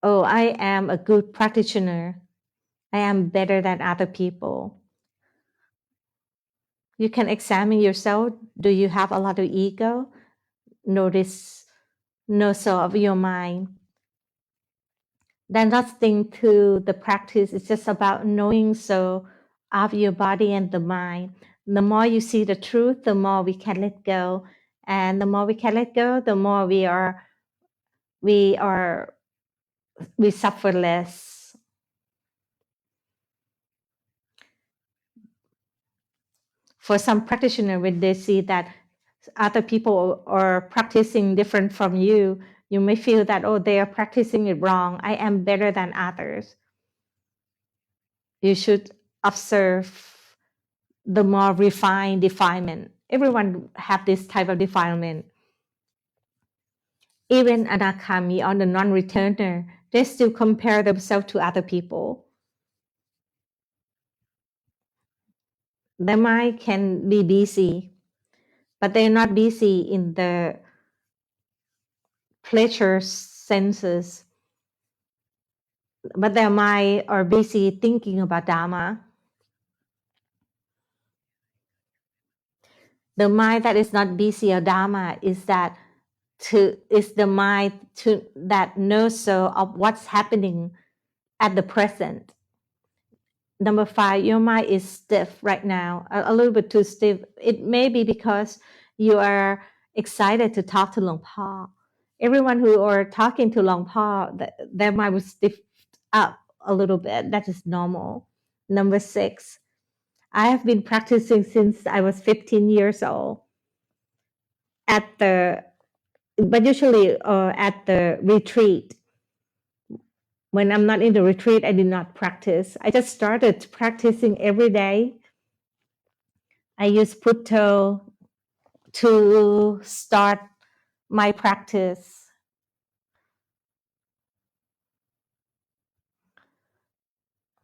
oh, I am a good practitioner. I am better than other people. You can examine yourself. Do you have a lot of ego? Notice, know so of your mind. Then nothing to the practice. It's just about knowing so of your body and the mind. The more you see the truth, the more we can let go. And the more we can let go, the more we suffer less. For some practitioners, when they see that other people are practicing different from you, you may feel that, oh, they are practicing it wrong. I am better than others. You should observe the more refined defilement. Everyone have this type of defilement. Even anakami or the non-returner, they still compare themselves to other people. Their mind can be busy, but they're not busy in the pleasure senses. But their mind are busy thinking about Dharma. The mind that is not busy of Dharma is that is the mind that knows so of what's happening at the present. Number 5, your mind is stiff right now, a little bit too stiff. It may be because you are excited to talk to Luangpo. Everyone who are talking to Luangpo, their mind was stiff up a little bit. That is normal. Number 6, I have been practicing since I was 15 years old. But usually at the retreat. When I'm not in the retreat, I did not practice. I just started practicing every day. I use Putto to start my practice.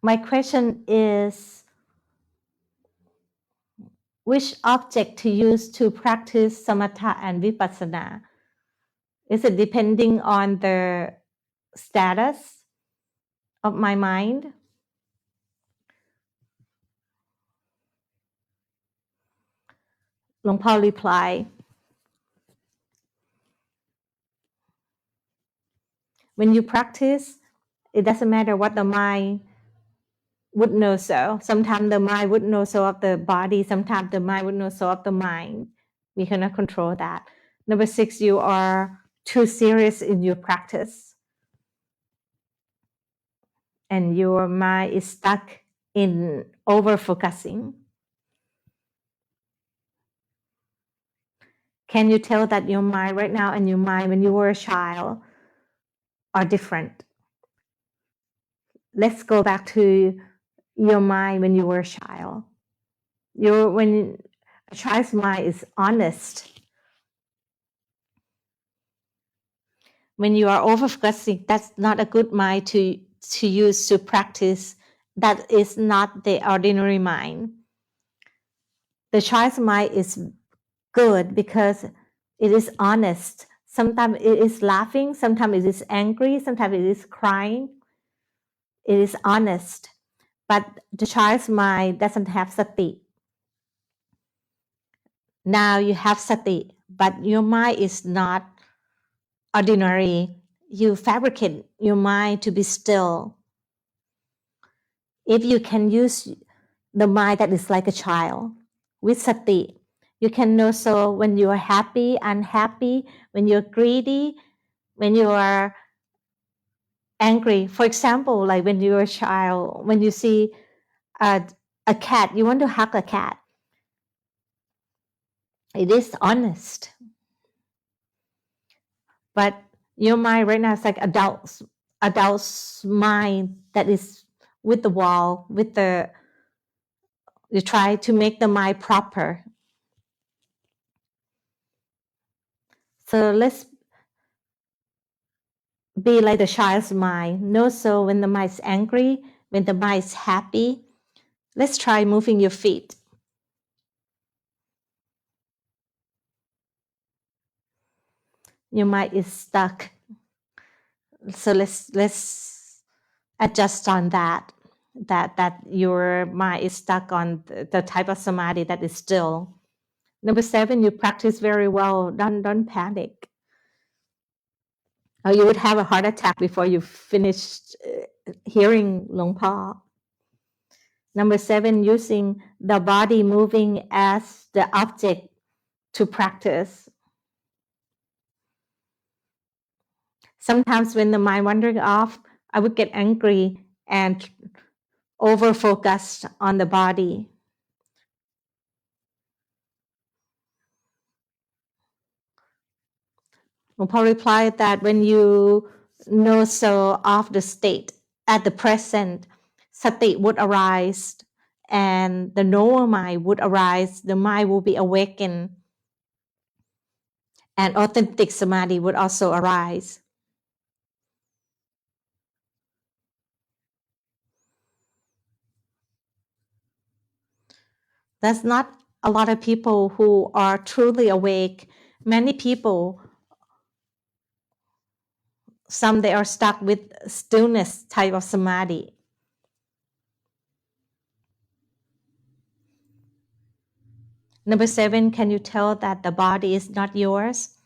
My question is, which object to use to practice samatha and vipassana? Is it depending on the status of my mind? Luangpo replied, when you practice, it doesn't matter what the mind would know so. Sometimes the mind would know so of the body. Sometimes the mind would know so of the mind. We cannot control that. Number 6, you are too serious in your practice. And your mind is stuck in over-focusing. Can you tell that your mind right now and your mind when you were a child are different? Let's go back to your mind when you were a child. When a child's mind is honest. When you are over-focusing, that's not a good mind to use to practice. That is not the ordinary mind. The child's mind is good because it is honest. Sometimes it is laughing, sometimes it is angry, sometimes it is crying. It is honest. But the child's mind doesn't have sati. Now you have sati, but your mind is not ordinary. You fabricate your mind to be still. If you can use the mind that is like a child with sati, you can know so when you are happy, unhappy, when you're greedy, when you are angry. For example, like when you're a child, when you see a cat, you want to hug a cat. It is honest. But your mind right now is like adult's mind that is with the wall, you try to make the mind proper. So let's be like the child's mind. Know so when the mind is angry, when the mind is happy. Let's try moving your feet. Your mind is stuck. So let's adjust on that your mind is stuck on the type of samadhi that is still. Number 7, you practice very well. Don't panic. Or you would have a heart attack before you finished hearing Luangpo. Number 7, using the body moving as the object to practice. Sometimes when the mind wandering off, I would get angry and over-focused on the body. Luangpo replied that when you know so of the state at the present, sati would arise and the normal mind would arise. The mind will be awakened and authentic samadhi would also arise. That's not a lot of people who are truly awake. Many people, some they are stuck with stillness type of samadhi. Number 7, can you tell that the body is not yours?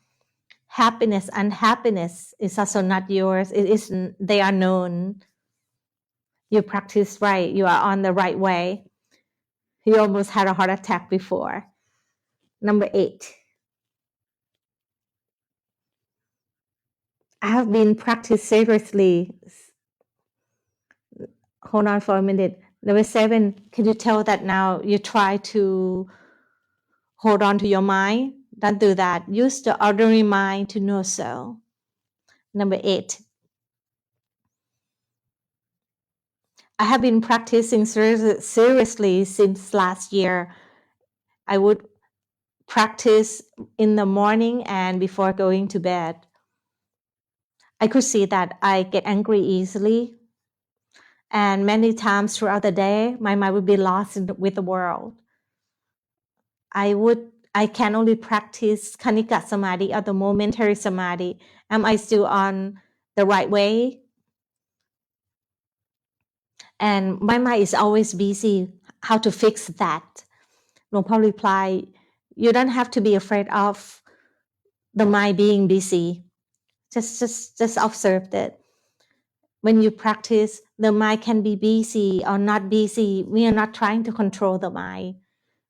happiness, unhappiness is also not yours. It isn't, they are known. You practice right, you are on the right way. You almost had a heart attack before. Number 8. I have been practiced seriously. Hold on for a minute. Number 7, can you tell that now you try to hold on to your mind? Don't do that. Use the ordinary mind to know so. Number 8, I have been practicing seriously since last year. I would practice in the morning and before going to bed. I could see that I get angry easily. And many times throughout the day, my mind would be lost with the world. I can only practice Kanika Samadhi or the momentary Samadhi. Am I still on the right way? And my mind is always busy. How to fix that? Luang Por replied, you don't have to be afraid of the mind being busy. Just observe that. When you practice, the mind can be busy or not busy. We are not trying to control the mind.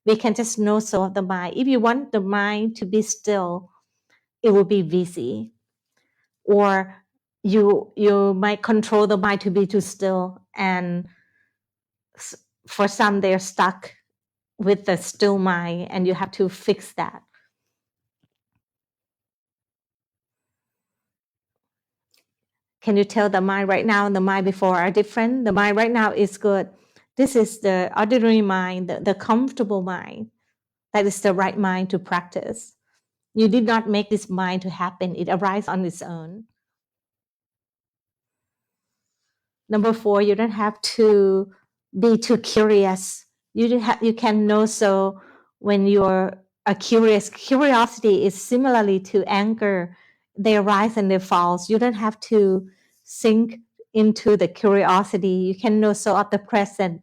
We can just know so of the mind. If you want the mind to be still, it will be busy. Or you might control the mind to be too still. And for some, they're stuck with the still mind, and you have to fix that. Can you tell the mind right now and the mind before are different? The mind right now is good. This is the ordinary mind, the comfortable mind. That is the right mind to practice. You did not make this mind to happen. It arises on its own. Number 4, you don't have to be too curious. You can know so when you're curious. Curiosity is similarly to anger. They arise and they fall. You don't have to sink into the curiosity. You can know so of the present.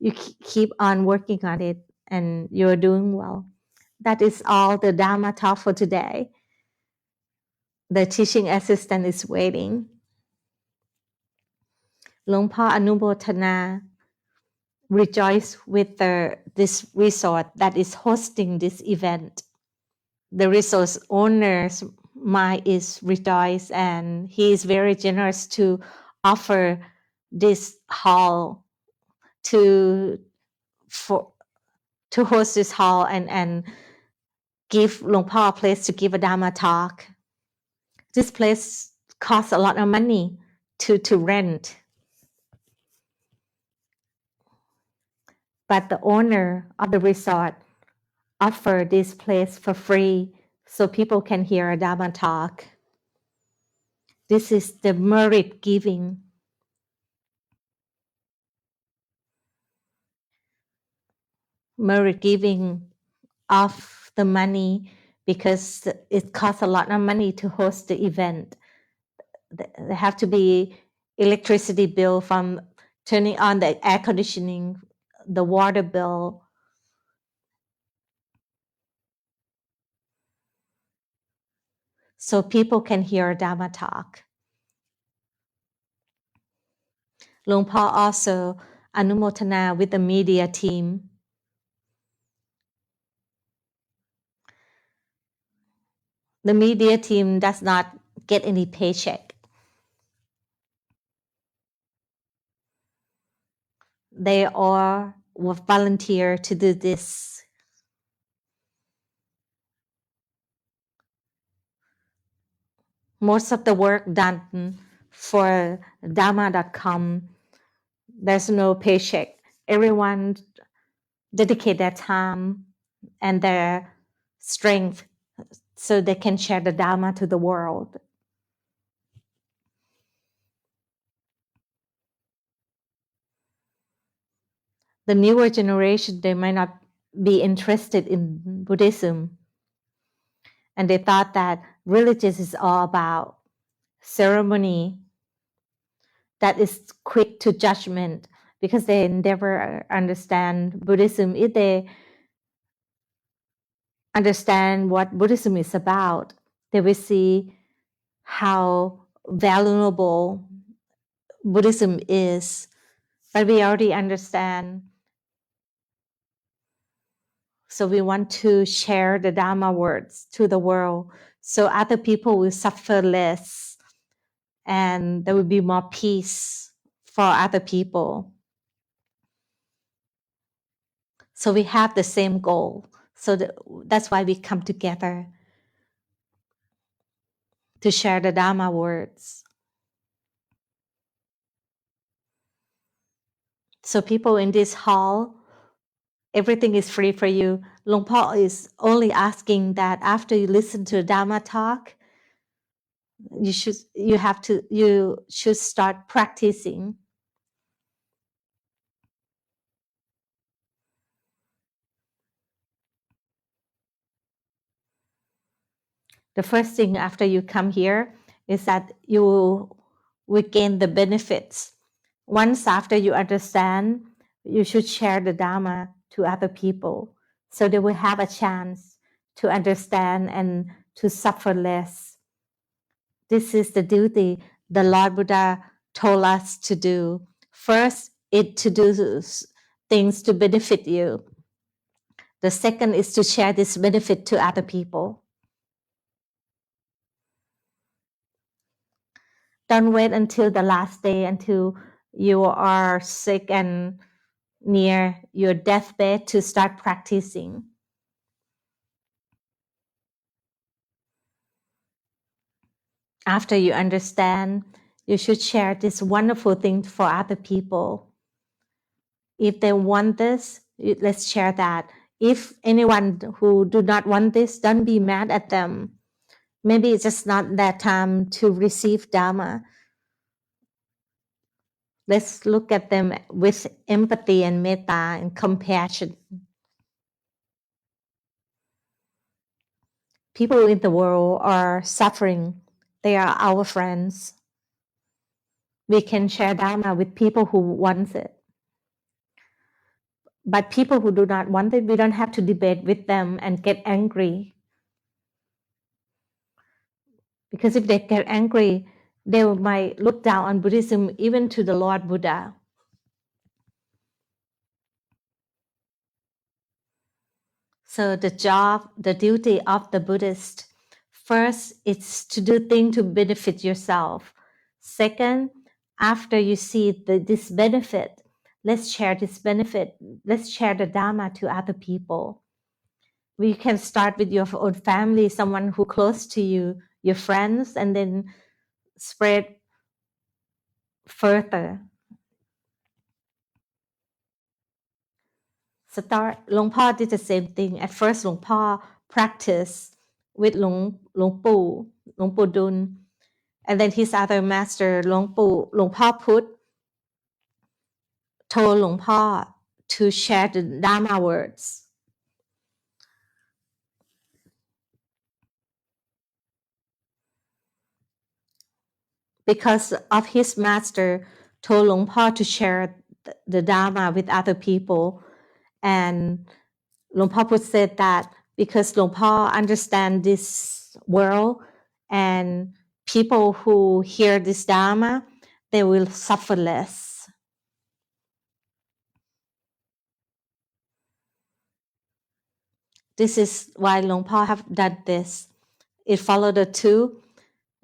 You keep on working on it and you're doing well. That is all the Dharma talk for today. The teaching assistant is waiting. Luang Por Anumothana rejoice with this resort that is hosting this event. The resource owner's mind is rejoiced, and he is very generous to offer this hall to host this hall and give Luang Por a place to give a Dharma talk. This place costs a lot of money to rent. But the owner of the resort offer this place for free so people can hear a Dharma talk. This is the merit giving. Merit giving of the money because it costs a lot of money to host the event. There have to be electricity bill from turning on the air conditioning, the water bill. So people can hear Dharma talk. Luang Por also Anumothana with the media team. The media team does not get any paycheck. They all will volunteer to do this. Most of the work done for Dharma.com, there's no paycheck. Everyone dedicate their time and their strength so they can share the Dharma to the world. The newer generation, they might not be interested in Buddhism. And they thought that religious is all about ceremony that is quick to judgment because they never understand Buddhism. If they understand what Buddhism is about, they will see how valuable Buddhism is. But we already understand. So we want to share the Dharma words to the world so other people will suffer less and there will be more peace for other people. So we have the same goal. So that's why we come together to share the Dharma words. So people in this hall, everything is free for you. Luangpo is only asking that after you listen to the Dharma talk, you should start practicing. The first thing after you come here is that you will gain the benefits. Once after you understand, you should share the Dharma to other people so they will have a chance to understand and to suffer less. This is the duty the Lord Buddha told us to do. First, it to do things to benefit you. The second is to share this benefit to other people. Don't wait until the last day, until you are sick and near your deathbed to start practicing. After you understand, you should share this wonderful thing for other people. If they want this, let's share that. If anyone who do not want this, don't be mad at them. Maybe it's just not their time to receive Dharma. Let's look at them with empathy and metta and compassion. People in the world are suffering. They are our friends. We can share Dharma with people who want it. But people who do not want it, we don't have to debate with them and get angry. Because if they get angry, they might look down on Buddhism, even to the Lord Buddha. So the job, the duty of the Buddhist, first, it's to do things to benefit yourself. Second, after you see this benefit, let's share this benefit. Let's share the Dharma to other people. We can start with your own family, someone who close to you, your friends, and then spread further. Luangpo did the same thing. At first, Luangpo practiced with Luangpu Dun, and then his other master, Luangpo Put, told Luangpo to share the Dharma words. Because of his master told Luangpo to share the Dharma with other people, and Luangpo Put said that because Luangpo understands this world and people who hear this Dharma, they will suffer less. This is why Luangpo have done this. It followed the two.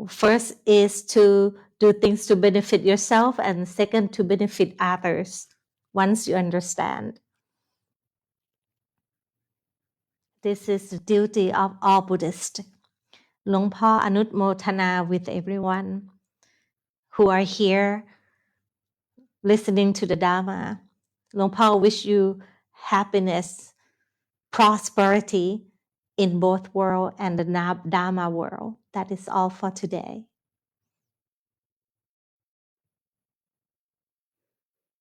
First is to do things to benefit yourself, and second to benefit others once you understand. This is the duty of all Buddhists. Luangpo Anutmotana with everyone who are here listening to the Dharma. Luangpo wish you happiness, prosperity in both world and the Dharma world. That is all for today.